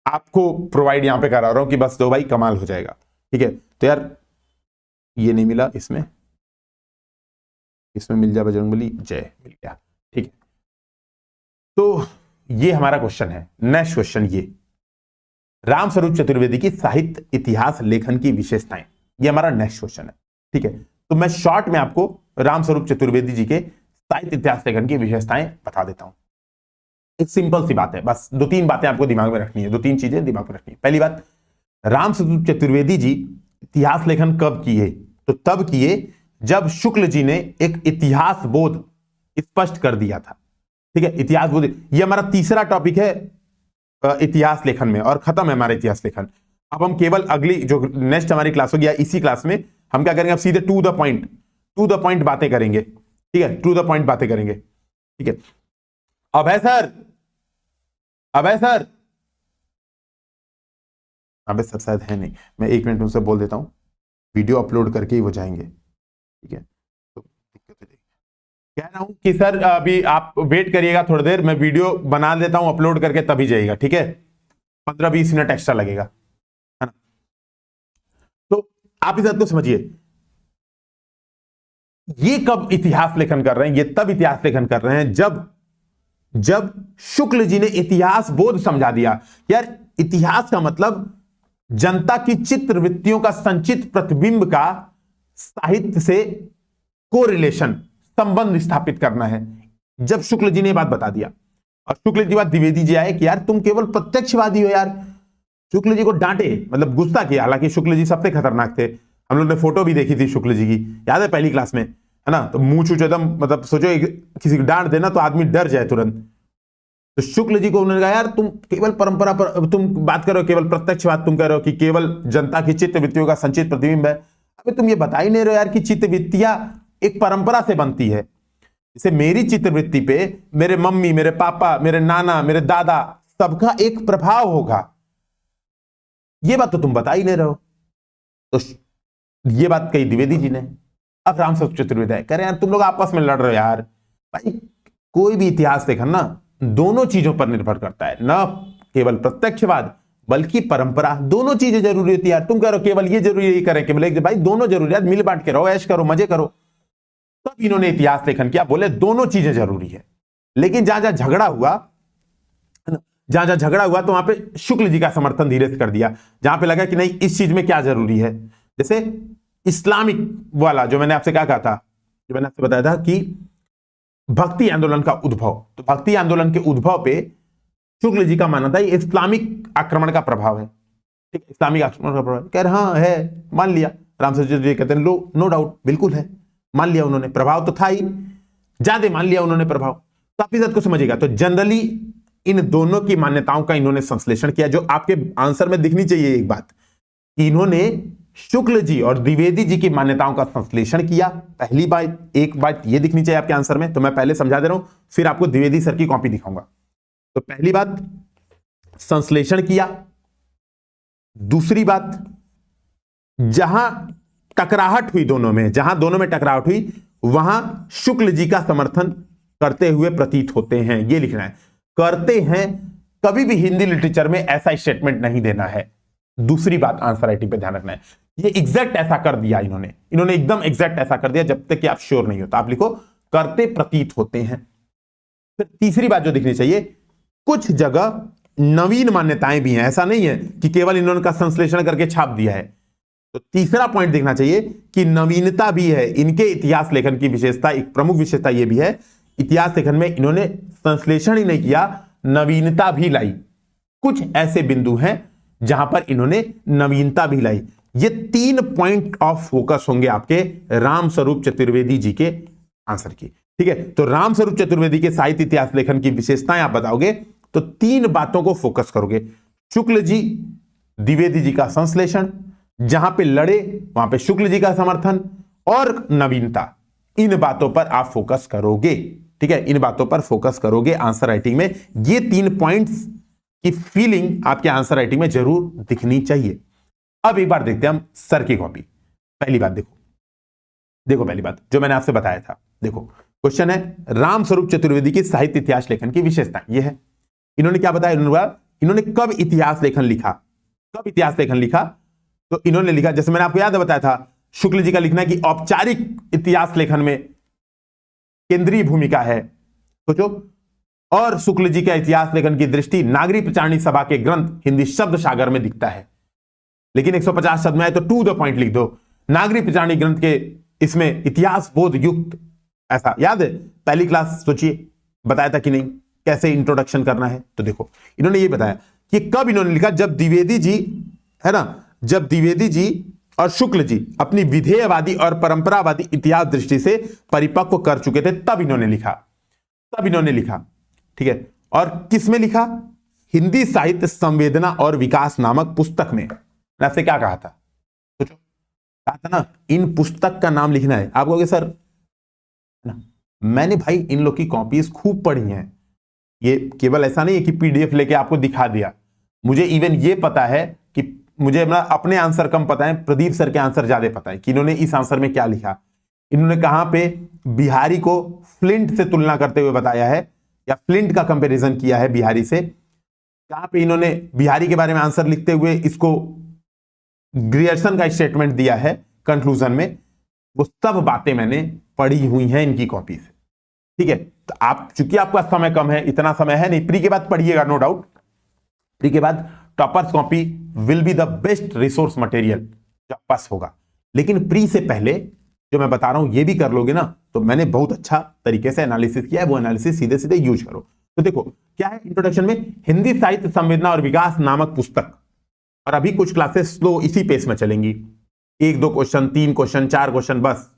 आपको प्रोवाइड यहां पे करा रहा हूं कि बस दो भाई, कमाल हो जाएगा। ठीक है, तो यार ये नहीं मिला, इसमें मिल जाए बजरंगबली जय, मिल गया। ठीक है, तो ये हमारा क्वेश्चन है। नेक्स्ट क्वेश्चन, ये रामस्वरूप चतुर्वेदी की साहित्य इतिहास लेखन की विशेषताएं, ये हमारा नेक्स्ट क्वेश्चन है। ठीक है, तो मैं शॉर्ट में आपको रामस्वरूप चतुर्वेदी जी के साहित्य इतिहास लेखन की विशेषताएं बता देता हूं। एक सिंपल सी बात है, बस 2-3 बातें आपको दिमाग में रखनी है, 2-3 चीजें दिमाग में रखनी है। पहली बात, रामस्वरूप चतुर्वेदी जी इतिहास लेखन कब किए, तो तब किए जब शुक्ल जी ने एक इतिहास बोध स्पष्ट कर दिया था। ठीक है, इतिहास बोध, ये हमारा तीसरा टॉपिक है इतिहास लेखन में, और खत्म है हमारा इतिहास लेखन। अब हम केवल अगली जो नेक्स्ट हमारी क्लास होगी या इसी क्लास में हम क्या करेंगे, अब सीधे टू द पॉइंट बातें करेंगे। ठीक है, टू द पॉइंट बातें करेंगे। ठीक है, अभय सर अबे सर शायद है नहीं, मैं 1 मिनट उनसे बोल देता हूं, वीडियो अपलोड करके ही वो जाएंगे। ठीक है, तो दिक्कत है, कह रहा हूं कि सर अभी आप वेट करिएगा थोड़ी देर, मैं वीडियो बना देता हूं अपलोड करके तभी जाइएगा। ठीक है, 15-20 मिनट एक्स्ट्रा लगेगा, है ना। तो आप इस बात को समझिए, ये कब इतिहास लेखन कर रहे हैं, ये तब इतिहास लेखन कर रहे हैं जब शुक्ल जी ने इतिहास बोध समझा दिया। यार इतिहास का मतलब जनता की चित्रवृत्तियों का संचित प्रतिबिंब का साहित्य से कोरिलेशन, संबंध स्थापित करना है। जब शुक्ल जी ने यह बात बता दिया, और शुक्ल जी बात द्विवेदी जी आए कि यार तुम केवल प्रत्यक्षवादी हो यार। शुक्ल जी को डांटे, मतलब गुस्सा किया, हालांकि शुक्ल जी सबसे खतरनाक थे। हम लोग ने फोटो भी देखी थी शुक्ल जी की, याद है पहली क्लास में, है ना। तो मुंह चूचो एकदम, मतलब सोचो किसी को डांट देना तो आदमी डर जाए तुरंत। तो शुक्ल जी को उन्होंने कहा यार तुम केवल परंपरा पर तुम बात करो, केवल प्रत्यक्षवाद तुम कह रहे हो कि केवल जनता की चित्तवृत्तियों का संचित प्रतिबिंब है। अबे तुम ये बता ही नहीं रहे हो यार कि चित्तवृत्तियां एक परंपरा से बनती है। जैसे मेरी चित्तवृत्ति पे मेरे मम्मी, मेरे पापा, मेरे नाना, मेरे दादा, सबका एक प्रभाव होगा। ये बात तो तुम बता ही नहीं रहे हो। तो ये बात कही द्विवेदी जी ने। अब रामस्वरूप चतुर्वेदी कह रहे हैं यार तुम लोग आपस में लड़ रहे हो यार। भाई कोई भी इतिहास देखना ना दोनों चीजों पर निर्भर करता है, न केवल प्रत्यक्षवाद बल्कि परंपरा, दोनों चीजें जरूरी होती है यार। तुम कह रहे हो केवल ये जरूरी है करें, केवल एक, भाई दोनों जरूरी है, मिल बांट के रहो, ऐश करो, मजे करो। तब इन्होंने इतिहास लेखन किया, बोले दोनों चीजें जरूरी है। लेकिन जहां जहां झगड़ा हुआ, जहां जहां झगड़ा हुआ तो वहां पे शुक्ल जी का समर्थन धीरे से कर दिया। जहां पे लगा कि नहीं इस चीज में क्या जरूरी है, जैसे इस्लामिक वाला जो मैंने आपसे क्या कहा था, जो मैंने आपसे बताया था कि भक्ति आंदोलन का उद्भव, तो भक्ति आंदोलन के उद्भव पे शुक्ल जी का मानना था ये इस्लामिक आक्रमण का प्रभाव है। ठीक, इस्लामिक आक्रमण का प्रभाव कह रहे हाँ है, मान लिया। रामस्वरूप जी कहते हैं नो डाउट, बिल्कुल है, मान लिया उन्होंने, प्रभाव तो था ही, ज्यादा मान लिया उन्होंने प्रभाव। तो आप इस बात को समझिएगा। तो जनरली इन दोनों की मान्यताओं का इन्होंने संश्लेषण किया, जो आपके आंसर में दिखनी चाहिए एक बात, इन्होंने शुक्ल जी और द्विवेदी जी की मान्यताओं का संश्लेषण किया। पहली बात, एक बात ये दिखनी चाहिए आपके आंसर में, तो मैं पहले समझा दे रहा हूं, फिर आपको द्विवेदी सर की कॉपी दिखाऊंगा। तो पहली बात संश्लेषण किया, दूसरी बात जहां टकराहट हुई दोनों में, जहां दोनों में टकराहट हुई वहां शुक्ल जी का समर्थन करते हुए प्रतीत होते हैं, ये लिखना है। करते हैं, कभी भी हिंदी लिटरेचर में ऐसा स्टेटमेंट नहीं देना है। दूसरी बात आंसर राइटिंग पे ध्यान रखना है, ये एग्जैक्ट ऐसा कर दिया इन्होंने एकदम एग्जैक्ट ऐसा कर दिया, जब तक कि आप श्योर नहीं होता आप लिखो करते प्रतीत होते हैं। फिर तीसरी बात जो दिखनी चाहिए, कुछ जगह नवीन मान्यताएं भी हैं, ऐसा नहीं है कि केवल इन्होंने का संश्लेषण करके छाप दिया है। तो तीसरा पॉइंट देखना चाहिए कि नवीनता भी है इनके इतिहास लेखन की विशेषता। एक प्रमुख विशेषता यह भी है, इतिहास लेखन में इन्होंने संश्लेषण ही नहीं किया, नवीनता भी लाई। कुछ ऐसे बिंदु हैं जहां पर इन्होंने नवीनता भी लाई। ये 3 पॉइंट ऑफ फोकस होंगे आपके रामस्वरूप चतुर्वेदी जी के आंसर की। ठीक है, तो रामस्वरूप चतुर्वेदी के साहित्य इतिहास लेखन की विशेषताएं आप बताओगे तो 3 बातों को फोकस करोगे, शुक्ल जी द्विवेदी जी का संश्लेषण, जहां पे लड़े वहां पे शुक्ल जी का समर्थन, और नवीनता। इन बातों पर आप फोकस करोगे। ठीक है, इन बातों पर फोकस करोगे आंसर राइटिंग में। ये 3 पॉइंट्स की फीलिंग आपके आंसर राइटिंग में जरूर दिखनी चाहिए। अब एक बार देखते हैं हम सर की कॉपी। पहली बात देखो पहली बात जो मैंने आपसे बताया था, देखो क्वेश्चन है रामस्वरूप चतुर्वेदी की साहित्य इतिहास लेखन की विशेषता। ये है, इन्होंने क्या बताया, इन्होंने कब इतिहास लेखन लिखा, कब इतिहास लेखन लिखा। तो इन्होंने लिखा, जैसे मैंने आपको याद बताया था, शुक्ल जी का लिखना है कि औपचारिक इतिहास लेखन में केंद्रीय भूमिका है, सोचो। और शुक्ल जी का इतिहास लेखन की दृष्टि नागरी प्रचारणी सभा के ग्रंथ हिंदी शब्द सागर में दिखता है। लेकिन 150 शब्द में आए तो टू द पॉइंट लिख दो, नागरी प्रचारणी ग्रंथ के इसमें इतिहास बोध युक्त, ऐसा याद है पहली क्लास सोचिए बताया था कि नहीं, कैसे इंट्रोडक्शन करना है। तो देखो इन्होंने ये बताया कि कब इन्होंने लिखा, जब द्विवेदी जी है ना, जब द्विवेदी जी और शुक्ल जी अपनी विधेयवादी और परंपरावादी इतिहास दृष्टि से परिपक्व कर चुके थे, तब इन्होंने लिखा। ठीक है, और किसमें लिखा? हिंदी साहित्य संवेदना और विकास नामक पुस्तक में। ऐसे क्या कहा था? सोचो, कहा था ना इन पुस्तक का नाम लिखना है। आप कहोगे सर ना, मैंने भाई इन लोग की कॉपीज खूब पढ़ी हैं, ये केवल ऐसा नहीं है कि पीडीएफ लेके आपको दिखा दिया। मुझे इवन ये पता है कि मुझे अपने आंसर कम पता है, प्रदीप सर के आंसर ज्यादा पता है कि इन्होंने इस आंसर में क्या लिखा। इन्होंने कहां पे बिहारी को फ्लिंट से तुलना करते हुए बताया है, या फ्लिंट का कंपैरिजन किया है बिहारी से। कहां पे इन्होंने बिहारी के बारे में आंसर लिखते हुए इसको ग्रियर्सन का स्टेटमेंट दिया है कंक्लूजन में। वो सब बातें मैंने पढ़ी हुई हैं इनकी कॉपी से। ठीक है, तो आप चूंकि आपका समय कम है, इतना समय है नहीं, प्री के बाद पढ़िएगा नो डाउट। प्री के बाद toppers copy will be the best resource material जो पास होगा। लेकिन प्री से पहले जो मैं बता रहा हूं ये भी कर लोगे ना, तो मैंने बहुत अच्छा तरीके से एनालिसिस किया है, वो एनालिसिस सीधे सीधे यूज करो। तो देखो क्या है इंट्रोडक्शन में, हिंदी साहित्य संवेदना और विकास नामक पुस्तक। और अभी कुछ क्लासेस स्लो इसी पेस में चलेंगी, 1-2 क्वेश्चन, 3 क्वेश्चन, 4 क्वेश्चन, बस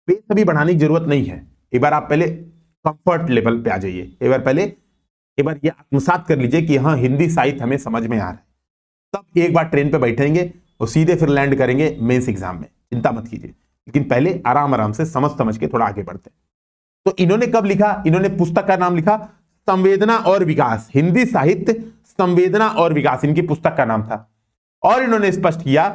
पेस अभी बढ़ाने की जरूरत नहीं है। एक बार आप पहले कंफर्ट लेवल पे आ जाइए, एक बार ये आत्मसात कर लीजिए कि हाँ हिंदी साहित्य हमें समझ में आ रहा है, तब एक बार ट्रेन पे बैठेंगे और सीधे फिर लैंड करेंगे मेंस एग्जाम में। चिंता मत कीजिए, लेकिन पहले आराम आराम से समझ के थोड़ा आगे बढ़ते हैं। तो इन्होंने कब लिखा? इन्होंने पुस्तक का नाम लिखा संवेदना और विकास, हिंदी साहित्य संवेदना और विकास इनकी पुस्तक का नाम था। और इन्होंने स्पष्ट किया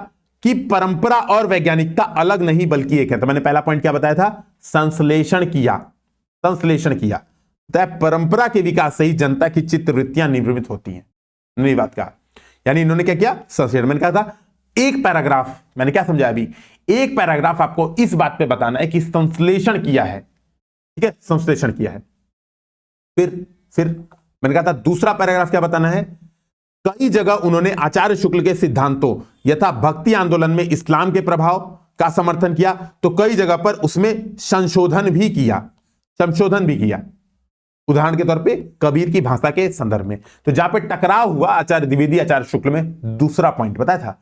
कि परंपरा और वैज्ञानिकता अलग नहीं बल्कि एक है। तो मैंने पहला पॉइंट क्या बताया था? संश्लेषण किया। तो परंपरा के विकास से ही जनता की चित्तवृत्तियां निर्मित होती हैं। नई बात कहा, यानी इन्होंने क्या किया? संश्लेषण। मैंने कहा था एक पैराग्राफ, मैंने क्या समझाया अभी, एक पैराग्राफ आपको इस बात पे बताना है कि संश्लेषण किया है। ठीक है, संश्लेषण किया है। फिर मैंने कहा था दूसरा पैराग्राफ क्या बताना है? कई जगह उन्होंने आचार्य शुक्ल के सिद्धांतों यथा भक्ति आंदोलन में इस्लाम के प्रभाव का समर्थन किया, तो कई जगह पर उसमें संशोधन भी किया। उदाहरण के तौर पे कबीर की भाषा के संदर्भ में। तो जहां पे टकराव हुआ आचार्य द्विवेदी आचार्य शुक्ल में, दूसरा पॉइंट बताया था,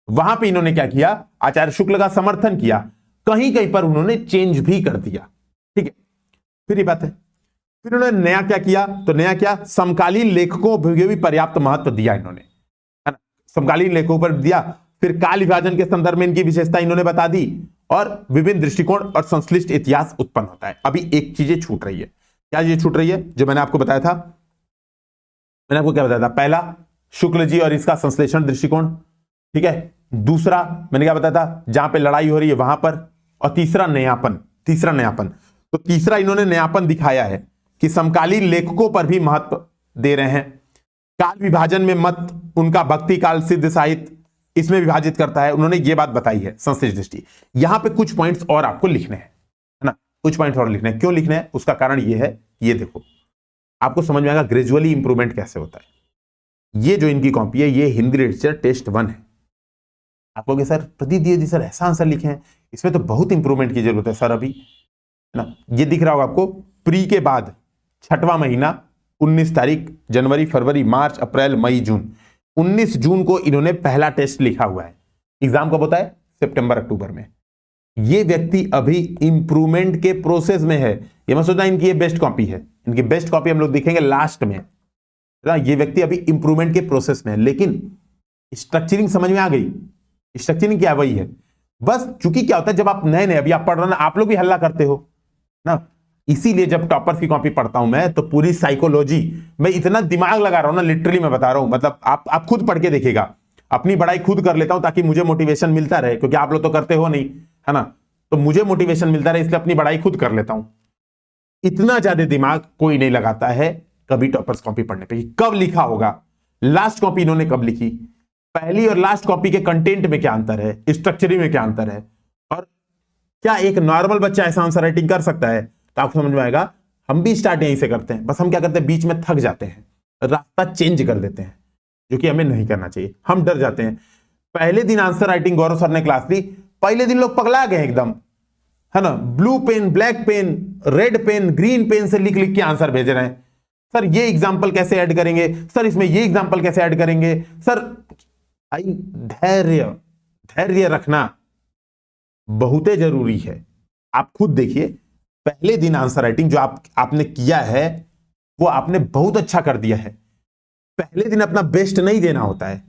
वहां पे इन्होंने क्या किया? आचार्य शुक्ल का समर्थन किया, कहीं कहीं पर उन्होंने चेंज भी कर दिया। ठीक है, फिर ये बात है। फिर उन्होंने नया क्या किया? तो नया क्या? समकालीन लेखकों को भी पर्याप्त महत्व दिया इन्होंने, है ना, समकालीन लेखकों पर दिया। फिर काल विभाजन के संदर्भ में इनकी विशेषता इन्होंने बता दी, और विभिन्न दृष्टिकोण और संश्लिष्ट इतिहास उत्पन्न होता है। अभी एक चीजें छूट रही है। क्या चीज छूट रही है? जो मैंने आपको बताया था, मैंने आपको क्या बताया था? पहला शुक्ल जी और इसका संश्लेषण दृष्टिकोण। ठीक है, दूसरा मैंने क्या बताया था? जहां पे लड़ाई हो रही है वहां पर। और तीसरा नयापन। तो तीसरा इन्होंने नयापन दिखाया है कि समकालीन लेखकों पर भी महत्व दे रहे हैं। काल विभाजन में मत उनका भक्ति काल सिद्ध साहित्य इसमें विभाजित करता है, उन्होंने ये बात बताई है संश्लिष्ट दृष्टि। यहां पे कुछ पॉइंट्स और आपको लिखने हैं, है ना, कुछ पॉइंट्स और लिखने हैं। क्यों लिखने हैं? उसका कारण ये है, ये देखो आपको समझ में आएगा ग्रेजुअली इंप्रूवमेंट कैसे होता है। ये जो इनकी कॉपी है ये हिंदी लिटरेचर टेस्ट 1 है। आप कहोगे सर प्रदीप जी सर ऐसा आंसर लिखे हैं, इसमें तो बहुत इंप्रूवमेंट की जरूरत है सर अभी, है ना। ये दिख रहा होगा आपको, प्री के बाद 6वां महीना 19 तारीख, जनवरी फरवरी मार्च अप्रैल मई जून, 19 जून को इन्होंने पहला टेस्ट लिखा हुआ है। एग्जाम कब होता है? सितंबर अक्टूबर में। ये व्यक्ति अभी इंप्रूवमेंट के प्रोसेस में है। ये मत सोचना इनकी ये बेस्ट कॉपी है, इनकी बेस्ट कॉपी हम लोग दिखेंगे लास्ट में। ये व्यक्ति अभी इंप्रूवमेंट के प्रोसेस में है, लेकिन स्ट्रक्चरिंग समझ में आ गई। स्ट्रक्चरिंग क्या वही है, बस चूंकि क्या होता है जब आप नए नए अभी आप पढ़ रहे हो, आप लोग भी हल्ला करते हो ना, इसीलिए जब टॉपर्स की कॉपी पढ़ता हूं मैं तो पूरी साइकोलॉजी मैं इतना दिमाग लगा रहा हूं ना, लिटरली मैं बता रहा हूं। मतलब आप खुद पढ़ के देखिएगा, अपनी पढ़ाई खुद कर लेता हूं ताकि मुझे मोटिवेशन मिलता रहे, क्योंकि आप लोग तो करते हो नहीं, है ना, तो मुझे मोटिवेशन मिलता रहे, इसलिए अपनी पढ़ाई खुद कर लेता हूं। इतना ज्यादा दिमाग कोई नहीं लगाता है कभी टॉपर्स कॉपी पढ़ने पे। कब लिखा होगा, लास्ट कॉपी इन्होंने कब लिखी, पहली और लास्ट कॉपी के कंटेंट में क्या अंतर है, स्ट्रक्चरिंग में क्या अंतर है, और क्या एक नॉर्मल बच्चा ऐसा आंसर राइटिंग कर सकता है, तो आपको समझ में आएगा। हम भी स्टार्ट यहीं से करते हैं, बस हम क्या करते हैं बीच में थक जाते हैं, रास्ता चेंज कर देते हैं, जो कि हमें नहीं करना चाहिए। हम डर जाते हैं। पहले दिन आंसर राइटिंग गौरव सर ने क्लास ली, पहले दिन लोग पगला गए एकदम, है ना, blue pen, black pen, red pen, green pen से लिख लिख के आंसर भेज रहे हैं। सर ये एग्जाम्पल कैसे ऐड करेंगे, सर इसमें ये एग्जाम्पल कैसे ऐड करेंगे, सर भाई धैर्य धैर्य रखना बहुत जरूरी है। आप खुद देखिए, पहले दिन आंसर राइटिंग जो आपने किया है वो आपने बहुत अच्छा कर दिया है। पहले दिन अपना बेस्ट नहीं देना होता है।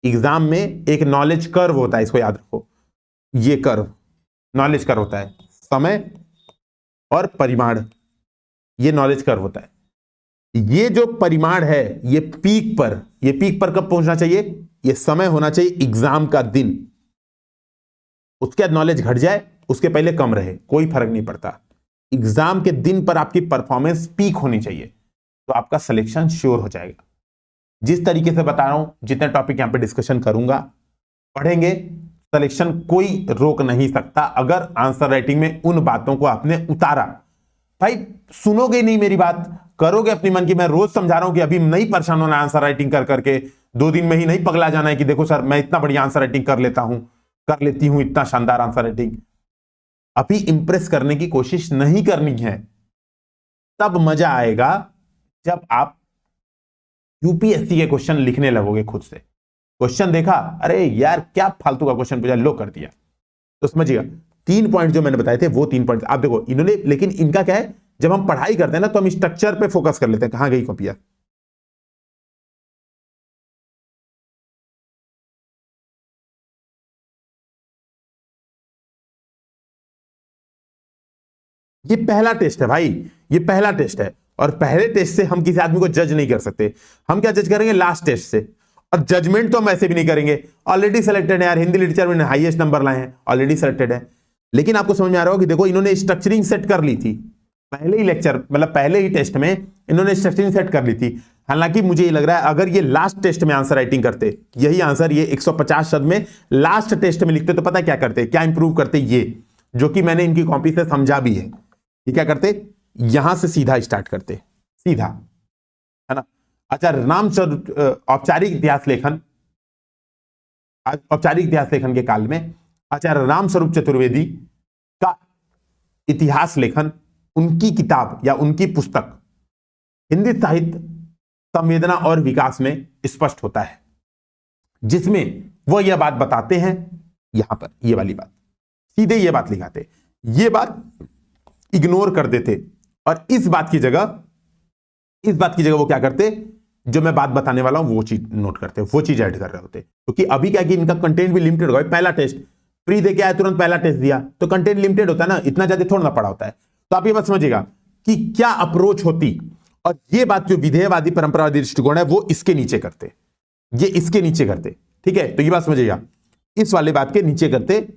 एग्जाम में एक नॉलेज कर्व होता है, इसको याद रखो। ये कर्व नॉलेज कर्व होता है, समय और परिमाण, ये नॉलेज कर्व होता है। ये जो परिमाण है ये पीक पर कब पहुंचना चाहिए? ये समय होना चाहिए एग्जाम का दिन। उसके बाद नॉलेज घट जाए, उसके पहले कम रहे, कोई फर्क नहीं पड़ता। एग्जाम के दिन पर आपकी परफॉर्मेंस पीक होनी चाहिए, तो आपका सिलेक्शन श्योर हो जाएगा। जिस तरीके से बता रहा हूं, जितने टॉपिक यहां पे डिस्कशन करूंगा, पढ़ेंगे, सिलेक्शन कोई रोक नहीं सकता अगर आंसर राइटिंग में उन बातों को आपने उतारा। भाई सुनोगे नहीं मेरी बात, करोगे अपनी मन की। मैं रोज समझा रहा हूं कि अभी नहीं परेशान होना आंसर राइटिंग कर करके, 2 दिन में ही नहीं पगला जाना है कि देखो सर मैं इतना बढ़िया आंसर राइटिंग कर लेती हूं, इतना शानदार आंसर राइटिंग। अभी इंप्रेस करने की कोशिश नहीं करनी है। तब मजा आएगा जब आप यूपीएससी के क्वेश्चन लिखने लगोगे खुद से। क्वेश्चन देखा, अरे यार क्या फालतू का क्वेश्चन पूछा, लो कर दिया। तो समझिएगा 3 पॉइंट जो मैंने बताए थे वो 3 पॉइंट आप देखो इन्होंने। लेकिन इनका क्या है, जब हम पढ़ाई करते हैं ना तो हम स्ट्रक्चर पे फोकस कर लेते हैं। कहां गई कॉपियां? ये पहला टेस्ट है भाई, ये पहला टेस्ट है। और पहले टेस्ट से हम किसी आदमी को जज नहीं कर सकते। हम क्या जज करेंगे? लास्ट टेस्ट से। और जजमेंट तो हम ऐसे भी नहीं करेंगे। ऑलरेडी सेलेक्टेड है यार, हिंदी लिटरेचर में हाईएस्ट नंबर लाए हैं, ऑलरेडी सेलेक्टेड है। लेकिन आपको समझ में आ रहा हो कि देखो इन्होंने स्ट्रक्चरिंग सेट कर ली थी पहले ही लेक्चर, मतलब पहले ही टेस्ट में इन्होंने स्ट्रक्चरिंग सेट कर ली थी। हालांकि मुझे ये लग रहा है अगर ये लास्ट टेस्ट में आंसर राइटिंग करते, यही आंसर ये 150 शब्द में लास्ट टेस्ट में लिखते, तो पता क्या करते, क्या इंप्रूव करते? ये जो कि मैंने इनकी कॉपी से समझा भी है। ये क्या करते? यहां से सीधा स्टार्ट करते, सीधा, है ना। अच्छा, औपचारिक इतिहास लेखन, औपचारिक इतिहास लेखन के काल में आचार्य रामस्वरूप चतुर्वेदी का इतिहास लेखन, उनकी किताब या उनकी पुस्तक हिंदी साहित्य संवेदना और विकास में स्पष्ट होता है, जिसमें वो यह बात बताते हैं, यहां पर ये वाली बात, सीधे ये बात लिखाते, ये बात इग्नोर कर देते और इस बात की जगह वो क्या करते, जो मैं बात बताने वाला हूं वो चीज नोट करते, वो चीज ऐड कर रहे होते। क्योंकि अभी क्या कि इनका कंटेंट भी लिमिटेड होगा। पहला टेस्ट फ्री दे के आया, तुरंत पहला टेस्ट दिया, तो कंटेंट लिमिटेड होता है ना, इतना ज्यादा थोड़ा ना पड़ा होता है। तो आप ये बात समझिएगा कि क्या अप्रोच होती, और ये बात जो विधेयवादी परंपरावादी दृष्टिकोण है वो इसके नीचे करते, ये इसके नीचे करते। ठीक है, तो ये बात समझिएगा, इस वाले बात के नीचे करते,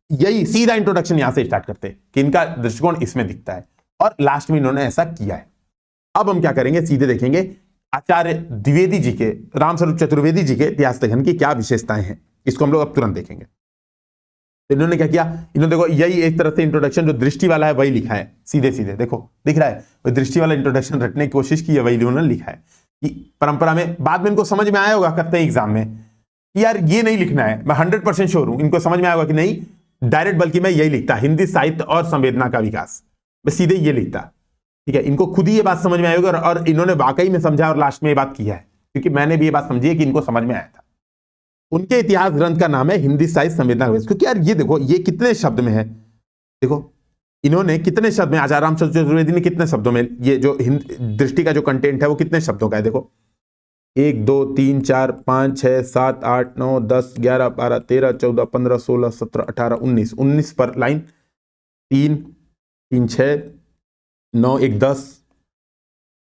यही सीधा इंट्रोडक्शन यहां से स्टार्ट करते कि इनका दृष्टिकोण इसमें दिखता है, और लास्ट में इन्होंने ऐसा किया है। अब हम क्या करेंगे, सीधे देखेंगे आचार्य द्विवेदी जी के, रामस्वरूप चतुर्वेदी जी के इतिहास लेखन की क्या विशेषताएं हैं, इसको हम लोग अब तुरंत देखेंगे। तो इन्होंने क्या किया, इन्होंने देखो यही एक तरह से इंट्रोडक्शन जो दृष्टि वाला है वही लिखा है, सीधे सीधे देखो दिख रहा है, वो दृष्टि वाला इंट्रोडक्शन रटने की कोशिश की है, वही इन्होंने लिखा है कि परंपरा में। बाद में इनको समझ में आया होगा करते हैं एग्जाम में कि यार ये नहीं लिखना है, मैं 100% श्योर हूं इनको समझ में आया होगा कि नहीं डायरेक्ट, बल्कि मैं यही लिखता, हिंदी साहित्य और संवेदना का विकास, मैं सीधे ये लिखता। ठीक है, इनको खुद ही ये बात समझ में आई होगी, और इन्होंने वाकई में समझा और लास्ट में ये बात किया है, क्योंकि मैंने भी ये बात समझी है कि इनको समझ में आया था। उनके इतिहास ग्रंथ का नाम है हिंदी साहित्य संवेदना का विकास। क्योंकि यार ये देखो ये कितने शब्द में है, देखो इन्होंने कितने शब्द में, आचार्य रामचंद्र चतुर्वेदी ने कितने शब्दों में, ये जो दृष्टि का जो कंटेंट है वो कितने शब्दों का है, देखो 1 2 3 4 5 6 7 8 9 10 11 12 13 14 15 16 17 18 19 पर लाइन, 3 3 6 9 1 10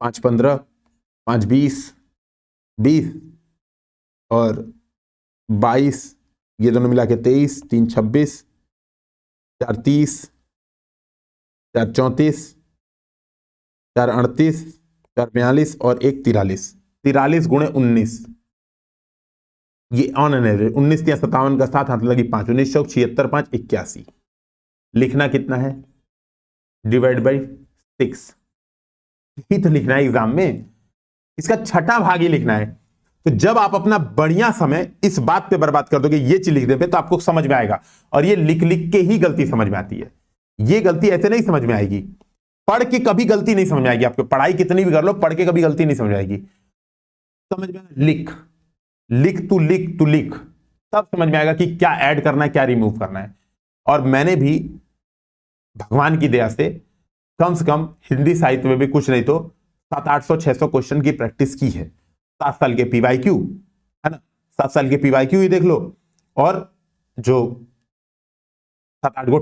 5 15 5 20 और 22, ये दोनों मिला के 23, 3 26, 4 30, 4 34, 4 38, 4 42 और 1 43, 43 गुणे 19, ये ऑन एन एवरेज 19 या 57 का 7 हाथ लगी 5, 19 चौक 76 5 81। लिखना कितना है, डिवाइड बाई 6, ही तो लिखना है एग्जाम में, इसका छठा भाग ही लिखना है। तो जब आप अपना बढ़िया समय इस बात पे बर्बाद कर दोगे, ये चीज लिख देंगे, तो आपको समझ में आएगा। और ये लिख लिख के ही गलती समझ में आती है, ये गलती ऐसे नहीं समझ में आएगी, पढ़ के कभी गलती नहीं समझ में आएगी। आपको पढ़ाई कितनी भी कर लो, पढ़ के कभी गलती नहीं समझ में आएगी। समझ में, लिख लिख तू लिख तू लिख, तब समझ में आएगा कि क्या ऐड करना है, क्या रिमूव करना है। और मैंने भी भगवान की दया से कम हिंदी साहित्य में भी कुछ नहीं तो 700-800-600 क्वेश्चन की प्रैक्टिस की है। 7 साल के PYQ है ना, 7 साल के PYQ ही देख लो, और जो 7-8 गो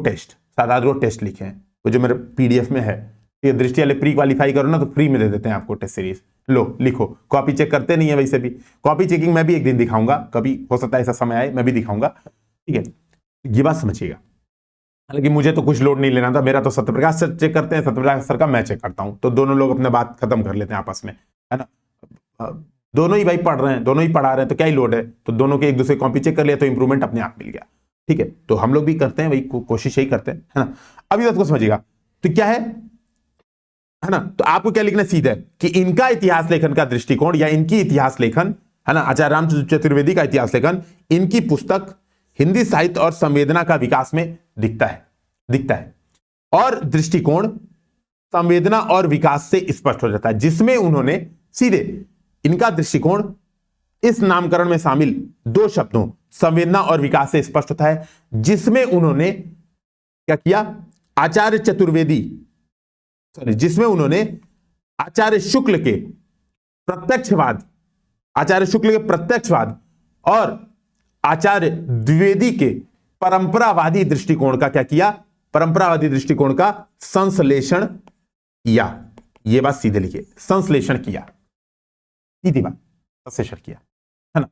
टेस्ट लिखे हैं, वो जो मेरे PDF में है। ये दृष्टि वाले प्री क्वालिफाई करो ना तो फ्री में दे देते हैं आपको टेस्ट सीरीज। लो लिखो, कॉपी चेक करते नहीं है वैसे भी। कॉपी चेकिंग मैं भी एक दिन दिखाऊंगा, कभी हो सकता है ऐसा समय आए मैं भी दिखाऊंगा, ठीक है। ये बात समझिएगा। हालांकि मुझे तो कुछ लोड नहीं लेना था, मेरा तो सत्यप्रकाश सर चेक करते हैं, सत्यप्रकाश सर का मैं चेक करता हूं, तो दोनों लोग अपने बात खत्म कर लेते हैं आपस में, है ना। दोनों ही भाई पढ़ रहे हैं, दोनों ही पढ़ा रहे हैं, तो क्या ही लोड है, तो दोनों के एक दूसरे कॉपी चेक कर लिया तो इंप्रूवमेंट अपने आप मिल गया, ठीक है। तो हम लोग भी करते हैं, वही कोशिश यही करते हैं, है ना। अभी बात को समझिएगा, तो क्या है ना। तो आपको क्या लिखना सीधा है कि इनका इतिहास लेखन का दृष्टिकोण या इनकी इतिहास लेखन, है ना, आचार्य रामचंद्र चतुर्वेदी का इतिहास लेखन इनकी पुस्तक हिंदी साहित्य और संवेदना का विकास में दिखता है। और दृष्टिकोण संवेदना और विकास से स्पष्ट हो जाता है, जिसमें उन्होंने सीधे इनका दृष्टिकोण इस नामकरण में शामिल 2 शब्दों संवेदना और विकास से स्पष्ट होता है, जिसमें उन्होंने क्या किया, जिसमें उन्होंने आचार्य शुक्ल के प्रत्यक्षवाद और आचार्य द्विवेदी के परंपरावादी दृष्टिकोण का क्या किया, परंपरावादी दृष्टिकोण का संश्लेषण किया। यह बात सीधे लिखिए, संश्लेषण किया, सीधी बात, संश्लेषण किया, है ना।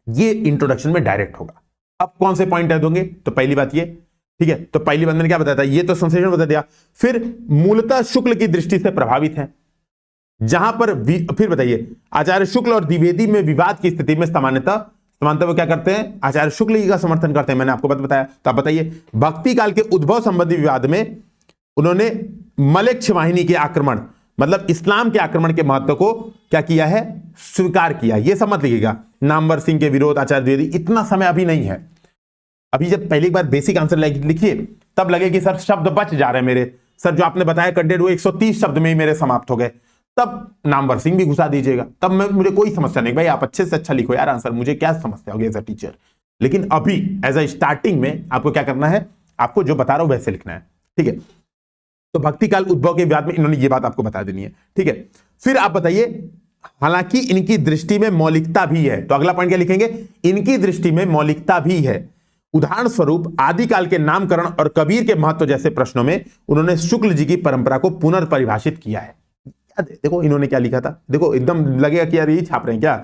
ये इंट्रोडक्शन में डायरेक्ट होगा। अब कौन से पॉइंट ऐड होंगे, तो पहली बात ये, ठीक है। तो पहली बात मैंने क्या बताया था, ये तो संश्लेषण बता दिया। फिर मूलतः शुक्ल की दृष्टि से प्रभावित है, जहां पर फिर बताइए आचार्य शुक्ल और द्विवेदी में विवाद की स्थिति में सामान्यतः वो क्या करते हैं, आचार्य शुक्ल जी का समर्थन करते हैं, मैंने आपको बताया। तो आप बताइए, भक्ति काल के उद्भव संबंधी विवाद में उन्होंने मलेच्छ वाहिनी के आक्रमण, मतलब इस्लाम के आक्रमण के महत्व को क्या किया है, स्वीकार किया। यह सब मत लिखिएगा, नामवर सिंह के विरोध आचार्य द्विवेदी, इतना समय अभी नहीं है। अभी जब पहली बार बेसिक आंसर लिखिए तब लगे कि सर शब्द बच जा रहे हैं मेरे, सर जो आपने बताया कंटेंट वो 130 शब्द में ही मेरे समाप्त हो गए, तब नामवर सिंह भी घुसा दीजिएगा, तब मुझे कोई समस्या नहीं, भाई आप अच्छे से अच्छा लिखो यार आंसर, मुझे क्या समस्या होगी एज अ टीचर। लेकिन अभी एज अ स्टार्टिंग में आपको क्या करना है, आपको जो बता रहा हूं वैसे लिखना है, ठीक है। तो भक्ति काल उद्भव के विवाद में इन्होंने ये बात आपको बता देनी है, ठीक है। फिर आप बताइए, हालांकि इनकी दृष्टि में मौलिकता भी है, तो अगला पॉइंट क्या लिखेंगे, इनकी दृष्टि में मौलिकता भी है। उदाहरण स्वरूप आदिकाल के नामकरण और कबीर के महत्व जैसे प्रश्नों में उन्होंने शुक्ल जी की परंपरा को पुनर्परिभाषित किया है। देखो इन्होंने क्या लिखा था, देखो एकदम लगेगा कि यार यही छाप रहे हैं क्या,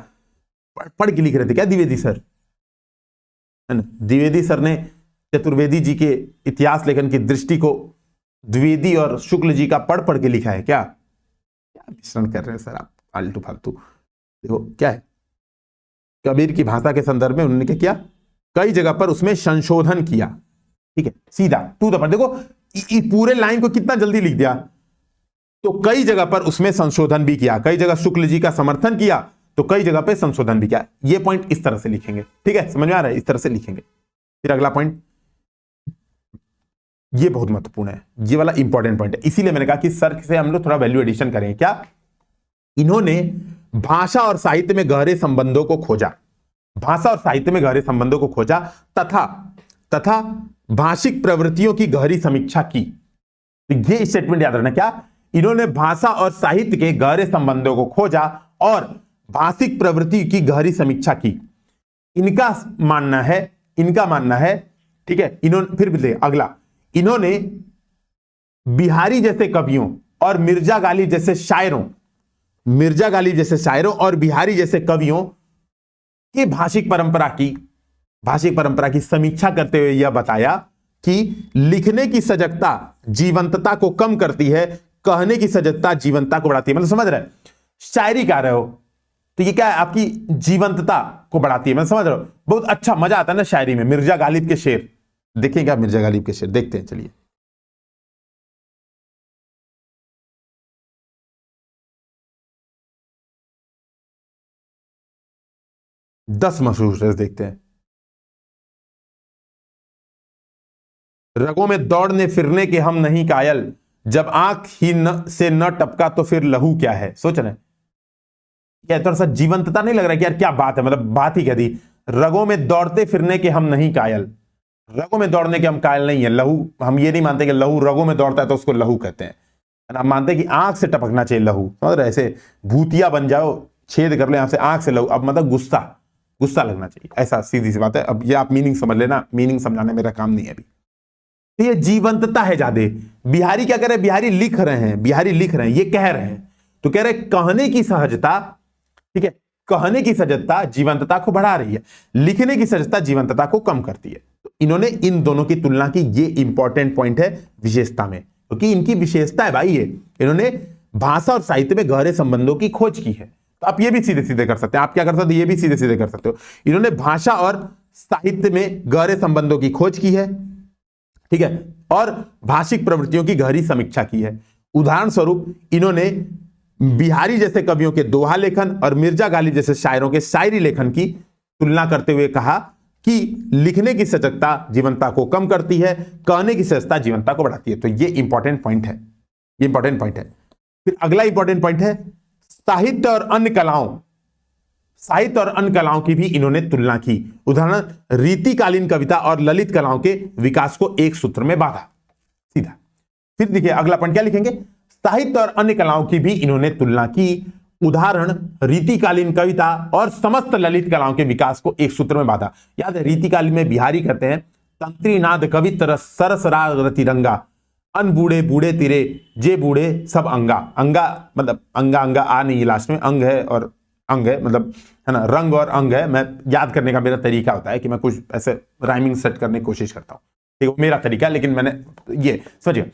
पढ़ के लिख रहे थे क्या द्विवेदी सर, है ना। द्विवेदी सर ने चतुर्वेदी जी के इतिहास लेखन की दृष्टि को द्विवेदी और शुक्ल जी का पढ़ के लिखा है क्या, मिश्रण कर रहे हैं सर आप फालतू। देखो क्या है, कबीर की भाषा के संदर्भ में उन्होंने क्या किया, कई जगह पर उसमें संशोधन किया, ठीक है, सीधा टू द पॉइंट। देखो पूरे लाइन को कितना जल्दी लिख दिया, तो कई जगह पर उसमें संशोधन भी किया, कई जगह शुक्ल जी का समर्थन किया, तो कई जगह पर संशोधन भी किया। ये पॉइंट इस तरह से लिखेंगे, ठीक है, समझ में आ रहा है, इस तरह से लिखेंगे। फिर अगला पॉइंट, ये बहुत महत्वपूर्ण है, ये वाला इंपॉर्टेंट पॉइंट है, इसीलिए मैंने कहा कि सर से हम लोग थोड़ा वैल्यू एडिशन करें। क्या, इन्होंने भाषा और साहित्य में गहरे संबंधों को खोजा, भाषा और साहित्य में गहरे संबंधों को खोजा तथा भाषिक प्रवृत्तियों की गहरी समीक्षा की। तो ये स्टेटमेंट याद रखना, क्या, इन्होंने भाषा और साहित्य के गहरे संबंधों को खोजा और भाषिक प्रवृत्ति की गहरी समीक्षा की। इनका मानना है, ठीक है। इन्होंने फिर भी अगला, इन्होंने बिहारी जैसे कवियों और मिर्जा गालिब जैसे शायरों और बिहारी जैसे कवियों की भाषिक परंपरा की समीक्षा करते हुए यह बताया कि लिखने की सजगता जीवंतता को कम करती है, कहने की सजगता जीवंतता को बढ़ाती है। मतलब समझ रहे, शायरी गा रहे हो तो ये क्या है, आपकी जीवंतता को बढ़ाती है। मतलब समझ रहे हो, बहुत अच्छा मजा आता है ना शायरी में। मिर्जा गालिब के शेर देखेंगे, मिर्जा गालिब के शेर देखते हैं, चलिए। दस मशहूर शेर देखते हैं। रगों में दौड़ने फिरने के हम नहीं कायल, जब आंख ही से न टपका तो फिर लहू क्या है। सोच रहे क्या, थोड़ा सा जीवंतता नहीं लग रहा है कि यार क्या बात है, मतलब बात ही क्या दी, रगों में दौड़ते फिरने के हम नहीं कायल। रगों में दौड़ने के हम कायल नहीं है। लहू, हम ये नहीं मानते कि लहू रगों में दौड़ता है तो उसको लहू कहते हैं। हम मानते हैं कि आंख से टपकना चाहिए लहू, समझ रहे? ऐसे भूतिया बन जाओ, छेद कर लो यहां से, आंख से लहू, अब मतलब गुस्सा, गुस्सा लगना चाहिए, ऐसा सीधी सी बात है। अब ये आप मीनिंग समझ लेना, मीनिंग समझाने मेरा काम नहीं है अभी। तो ये जीवंतता है ज्यादा। बिहारी क्या कर रहे हैं? बिहारी लिख रहे हैं, बिहारी लिख रहे हैं, ये कह रहे हैं, तो कह रहे कहने की सहजता, ठीक है, कहने की सहजता जीवंतता को बढ़ा रही है, लिखने की सहजता जीवंतता को कम करती है। तो इन्होंने इन दोनों की तुलना की, ये इंपॉर्टेंट पॉइंट है विशेषता में, क्योंकि इनकी विशेषता है भाई ये, इन्होंने भाषा और साहित्य में गहरे संबंधों की खोज की है। तो आप ये भी सीधे सीधे कर सकते हैं, आप क्या कर सकते हो, ये भी सीधे सीधे कर सकते हो। इन्होंने भाषा और साहित्य में गहरे संबंधों की खोज की है, ठीक है, और भाषिक प्रवृत्तियों की गहरी समीक्षा की है। उदाहरण स्वरूप इन्होंने बिहारी जैसे कवियों के दोहा लेखन और मिर्जा गालिब जैसे शायरों के शायरी लेखन की तुलना करते हुए कहा कि लिखने की सजगता जीवंतता को कम करती है, कहने की सहजता जीवंतता को बढ़ाती है। तो ये इंपॉर्टेंट पॉइंट है, ये इंपॉर्टेंट पॉइंट है। फिर अगला इंपॉर्टेंट पॉइंट है साहित्य और अन्य कलाओं, साहित्य और अन्य कलाओं की भी इन्होंने तुलना की। उदाहरण रीतिकालीन कविता और ललित कलाओं के विकास को एक सूत्र में बांधा, सीधा। फिर देखिए अगला पॉइंट क्या लिखेंगे, साहित्य और अन्य कलाओं की भी इन्होंने तुलना की। उदाहरण रीतिकालीन कविता और समस्त ललित कलाओं के विकास को एक सूत्र में बांधा। याद है रीतिकालीन में बिहारी कहते हैं तंत्री नाद कवित्र सरस राग रतिरंगा, अन बूढ़े बूढ़े तिरे जे बूढ़े सब अंगा। अंगा मतलब अंगा, अंगा आ नहीं लास्ट में, अंग है और अंग है, मतलब है ना, रंग और अंग है। मैं याद करने का मेरा तरीका होता है कि मैं कुछ ऐसे राइमिंग सेट करने की कोशिश करता हूं, ठीक है, मेरा तरीका, लेकिन मैंने ये समझिए।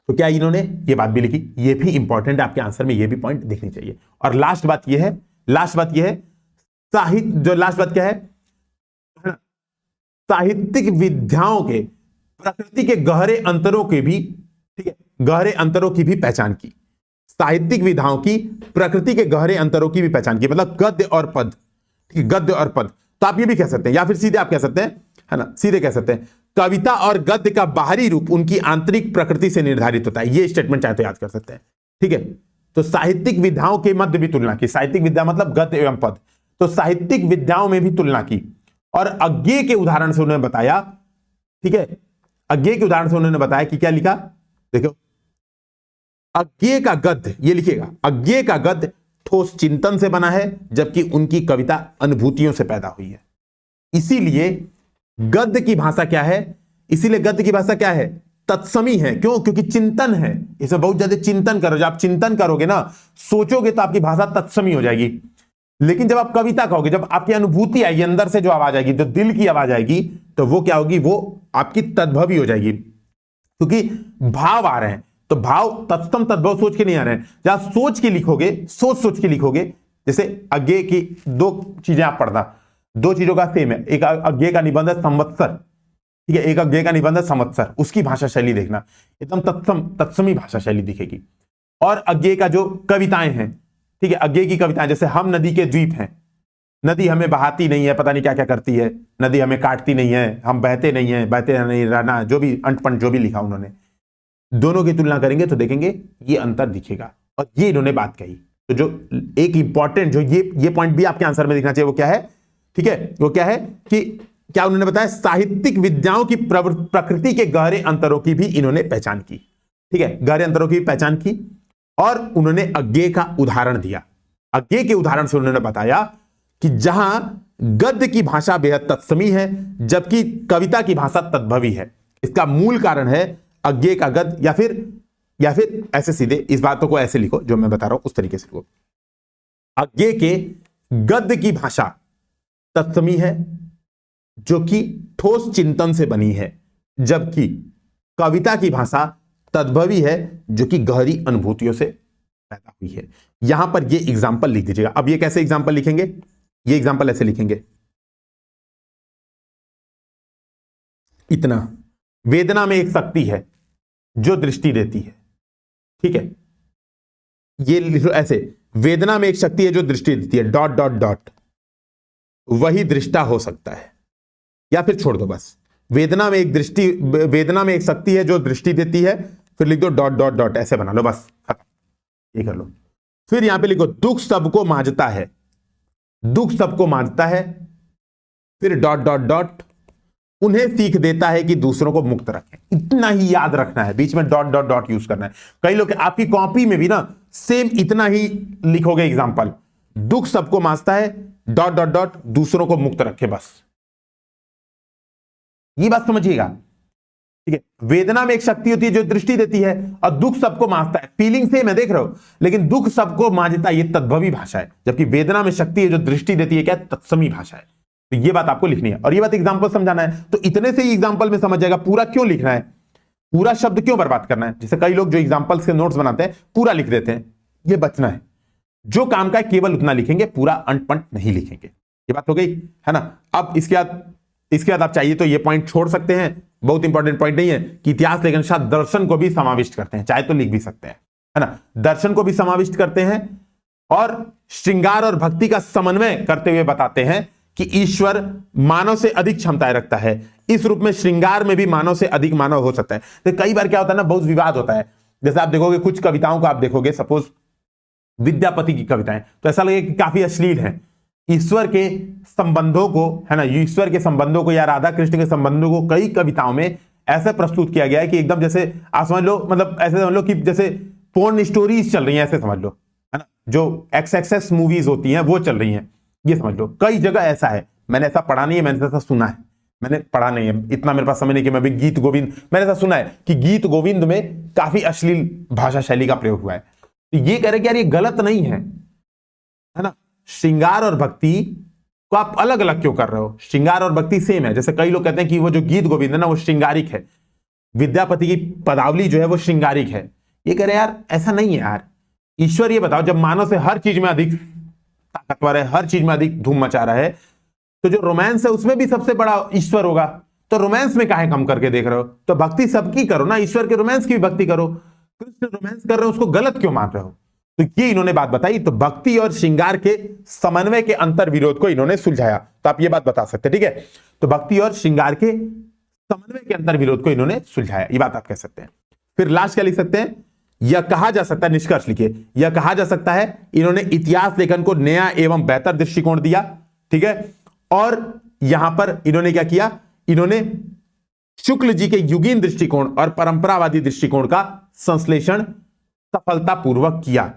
तो क्या इन्होंने ये बात भी लिखी, ये भी इंपॉर्टेंट है, आपके आंसर में ये भी पॉइंट दिखनी चाहिए। और लास्ट बात ये है, लास्ट बात ये है साहित्य, जो लास्ट बात क्या है, साहित्यिक विधाओं के प्रकृति के गहरे अंतरों के भी, ठीक है, गहरे अंतरों की भी पहचान की। साहित्यिक विधाओं की प्रकृति के गहरे अंतरों की भी पहचान की, मतलब गद्य और पद, ठीक है, गद्य और पद। तो आप ये भी कह सकते हैं, या फिर सीधे आप कह सकते हैं, है ना, सीधे कह सकते हैं कविता और गद्य का बाहरी रूप उनकी आंतरिक प्रकृति से निर्धारित होता है। ये स्टेटमेंट चाहे तो याद कर सकते हैं, ठीक है। तो साहित्यिक विधाओं के मध्य भी तुलना की, साहित्यिक विद्या मतलब गद्य एवं पद, तो साहित्यिक विद्याओं में भी तुलना की। और अज्ञेय के उदाहरण से उन्होंने बताया, ठीक है, अज्ञेय के उदाहरण से उन्होंने बताया कि क्या लिखा, देखो अज्ञेय का गद्य, ये लिखिएगा, अज्ञेय का गद्य ठोस चिंतन से बना है, जबकि उनकी कविता अनुभूतियों से पैदा हुई है। इसीलिए गद्य की भाषा क्या है, इसीलिए गद्य की भाषा क्या है, तत्समी है। क्यों? क्योंकि चिंतन है, इसमें बहुत ज्यादा चिंतन करो। जब आप चिंतन करोगे ना, सोचोगे, तो आपकी भाषा तत्समी हो जाएगी। लेकिन जब आप कविता कहोगे, जब आपकी अनुभूति आएगी, अंदर से जो आवाज आएगी, जो दिल की आवाज आएगी, तो वो क्या होगी, वो आपकी तद्भवी हो जाएगी, क्योंकि भाव आ रहे हैं। तो भाव तत्सम तद्भव सोच के नहीं आ रहे हैं। जब आप सोच के लिखोगे, सोच के लिखोगे, जैसे अज्ञेय की दो चीजें आप पढ़ना, दो चीजों का सेम है, एक अज्ञेय का निबंध है संवत्सर, ठीक है, एक अज्ञेय का निबंध है संवत्सर, उसकी भाषा शैली देखना, एकदम तत्समी भाषा शैली दिखेगी। और अज्ञेय का जो कविताएं हैं, ठीक है, अज्ञेय की कविताएं, जैसे हम नदी के द्वीप हैं, नदी हमें बहाती नहीं है, पता नहीं क्या क्या करती है, नदी हमें काटती नहीं है, हम बहते नहीं है, बहते नहीं रहना, जो भी अंटपंट जो भी लिखा उन्होंने, दोनों की तुलना करेंगे तो देखेंगे ये अंतर दिखेगा। और ये इन्होंने बात कही। तो जो एक इंपॉर्टेंट जो ये पॉइंट भी आपके आंसर में दिखना चाहिए, वो क्या है, ठीक है, वो क्या है कि क्या उन्होंने बताया, साहित्यिक विद्याओं की प्रकृति के गहरे अंतरों की भी इन्होंने पहचान की, ठीक है, गहरे अंतरों की भी पहचान की। और उन्होंने अज्ञेय का उदाहरण दिया। अज्ञेय के उदाहरण से उन्होंने बताया कि जहां गद्य की भाषा बेहद तत्समी है, जबकि कविता की भाषा तद्भवी है। इसका मूल कारण है अज्ञेय का गद्य, या फिर ऐसे सीधे इस बातों को ऐसे लिखो जो मैं बता रहा हूं उस तरीके से लिखो। अज्ञेय के गद्य की भाषा तत्समी है, जो कि ठोस चिंतन से बनी है, जबकि कविता की भाषा तद्भवी है, जो कि गहरी अनुभूतियों से पैदा हुई है। यहां पर ये एग्जाम्पल लिख दीजिएगा। अब ये कैसे एग्जाम्पल लिखेंगे, ये एग्जाम्पल ऐसे लिखेंगे, इतना वेदना में एक शक्ति है जो दृष्टि देती है, ठीक है, ये लिखो ऐसे, वेदना में एक शक्ति है जो दृष्टि देती है, डॉट डॉट डॉट, वही दृष्टा हो सकता है। या फिर छोड़ दो बस, वेदना में एक शक्ति है जो दृष्टि देती है, फिर लिख दो डॉट डॉट डॉट, ऐसे बना लो, बस खत्म, ये कर लो। फिर यहां पे लिखो दुख सबको मांझता है, दुख सबको मांझता है, फिर डॉट डॉट डॉट, उन्हें सीख देता है कि दूसरों को मुक्त रखें। इतना ही याद रखना है, बीच में डॉट डॉट डॉट यूज करना है। कई लोग आपकी कॉपी में भी ना सेम इतना ही लिखोगे एग्जाम्पल, दुख सबको मांसता है डॉट डॉट डॉट, दूसरों को मुक्त रखे, बस ये बात समझिएगा, ठीक है। वेदना में एक शक्ति होती है जो दृष्टि देती है, और दुख सबको मांजता है, फीलिंग सेम है, देख रहे हो, लेकिन दुख सबको मांजता है, ये तद्भवी भाषा है, जबकि वेदना में शक्ति है जो दृष्टि देती है, क्या तत्समी भाषा है। तो ये बात आपको लिखनी है, और ये बात एग्जाम्पल समझाना है। तो इतने से ही एग्जाम्पल में समझ जाएगा पूरा क्यों लिखना है, पूरा शब्द क्यों बर्बाद करना है। जैसे कई लोग जो एग्जाम्पल्स के नोट्स बनाते हैं पूरा लिख देते हैं, ये बचना है। जो काम का है केवल उतना लिखेंगे, पूरा अंट पंट नहीं लिखेंगे। ये बात हो गई है ना। अब इसके बाद आप चाहिए तो ये पॉइंट छोड़ सकते हैं, बहुत इंपॉर्टेंट पॉइंट नहीं है कि इतिहास लेखन शायद दर्शन को भी समाविष्ट करते हैं, चाहे तो लिख भी सकते हैं, है ना। दर्शन को भी समाविष्ट करते हैं और श्रृंगार और भक्ति का समन्वय करते हुए बताते हैं कि ईश्वर मानव से अधिक क्षमताएं रखता है, इस रूप में श्रृंगार में भी मानव से अधिक मानव हो सकता है। तो कई बार क्या होता है ना, बहुत विवाद होता है। जैसे आप देखोगे कुछ कविताओं को आप देखोगे, सपोज विद्यापति की कविताएं, तो ऐसा लगे कि काफी अश्लील है। ईश्वर के संबंधों को, है ना, ईश्वर के संबंधों को या राधा कृष्ण के संबंधों को कई कविताओं में ऐसे प्रस्तुत किया गया है कि एकदम जैसे आप समझ लो, मतलब ऐसे समझ लो कि जैसे पोर्न स्टोरीज चल रही हैं, ऐसे समझ लो, है ना, जो XXX मूवीज होती हैं वो चल रही हैं, ये समझ लो। कई जगह ऐसा है, मैंने ऐसा पढ़ा नहीं है, मैंने ऐसा सुना है, मैंने पढ़ा नहीं है, इतना मेरे पास समय नहीं कि मैं भी गीत गोविंद, मैंने ऐसा सुना है कि गीत गोविंद में काफी अश्लील भाषा शैली का प्रयोग हुआ है। तो ये कह रहे कि यार ये गलत नहीं है ना। श्रृंगार और भक्ति को आप अलग अलग क्यों कर रहे हो, श्रृंगार और भक्ति सेम है। जैसे कई लोग कहते हैं कि वो जो गीत गोविंद है ना वो श्रृंगारिक है, विद्यापति की पदावली जो है वो श्रृंगारिक है। ये कह रहे यार ऐसा नहीं है यार। ईश्वर ये बताओ, जब मानव से हर चीज में अधिक ताकतवर है, हर चीज में अधिक धूम मचा रहा है, तो जो रोमांस है उसमें भी सबसे बड़ा ईश्वर होगा, तो रोमांस में काहे कम करके देख रहे हो। तो भक्ति सबकी करो ना, ईश्वर के रोमांस की भी भक्ति करो। कृष्ण रोमांस कर रहे हो, उसको गलत क्यों मान रहे हो। तो ये इन्होंने बात बताई। तो भक्ति और श्रृंगार के समन्वय के अंतर विरोध को इन्होंने सुलझाया। तो आप ये बात बता सकते हैं, ठीक है। तो भक्ति और श्रृंगार के समन्वय के अंतर विरोध को इन्होंने सुलझाया, ये बात आप कह सकते हैं। फिर लास्ट क्या लिख सकते हैं, यह कहा जा सकता है, निष्कर्ष लिखिए, यह कहा जा सकता है इन्होंने इतिहास लेखन को नया एवं बेहतर दृष्टिकोण दिया, ठीक है। और यहां पर इन्होंने क्या किया, इन्होंने शुक्ल जी के युगीन दृष्टिकोण और परंपरावादी दृष्टिकोण का संश्लेषण सफलतापूर्वक किया।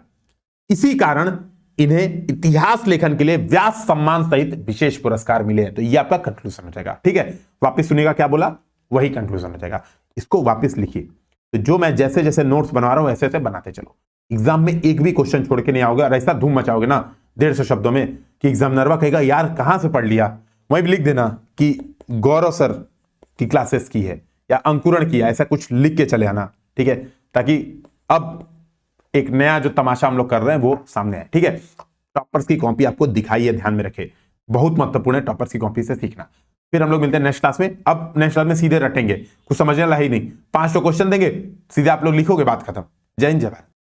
इसी कारण इन्हें इतिहास लेखन के लिए व्यास सम्मान सहित विशेष पुरस्कार मिले हैं। तो ये आपका कंक्लूजन हो जाएगा, ठीक है। वापस सुनिएगा क्या बोला, वही कंक्लूजन हो जाएगा। इसको वापस लिखिए। तो जो मैं जैसे जैसे नोट्स बनवा रहा हूं ऐसे ऐसे बनाते चलो। एग्जाम में एक भी क्वेश्चन छोड़ के नहीं आओगे, और ऐसा धूम मचाओगे ना 150 शब्दों में कि एग्जामिनर कहेगा यार कहां से पढ़ लिया। वहीं भी लिख देना कि गौरव सर की क्लासेस की है या अंकुरण किया, ऐसा कुछ लिख के चले आना, ठीक है, ताकि अब एक नया जो तमाशा हम लोग कर रहे हैं वो सामने आए, ठीक है। टॉपर्स की कॉपी आपको दिखाइए, ध्यान में रखे, बहुत महत्वपूर्ण है टॉपर्स की कॉपी से सीखना। फिर हम लोग मिलते हैं नेक्स्ट क्लास में। अब नेक्स्ट क्लास में सीधे रटेंगे, कुछ समझने वाला ही नहीं, 5 क्वेश्चन देंगे, सीधे आप लोग लिखोगे, बात खत्म। जय हिंद, जय भारत।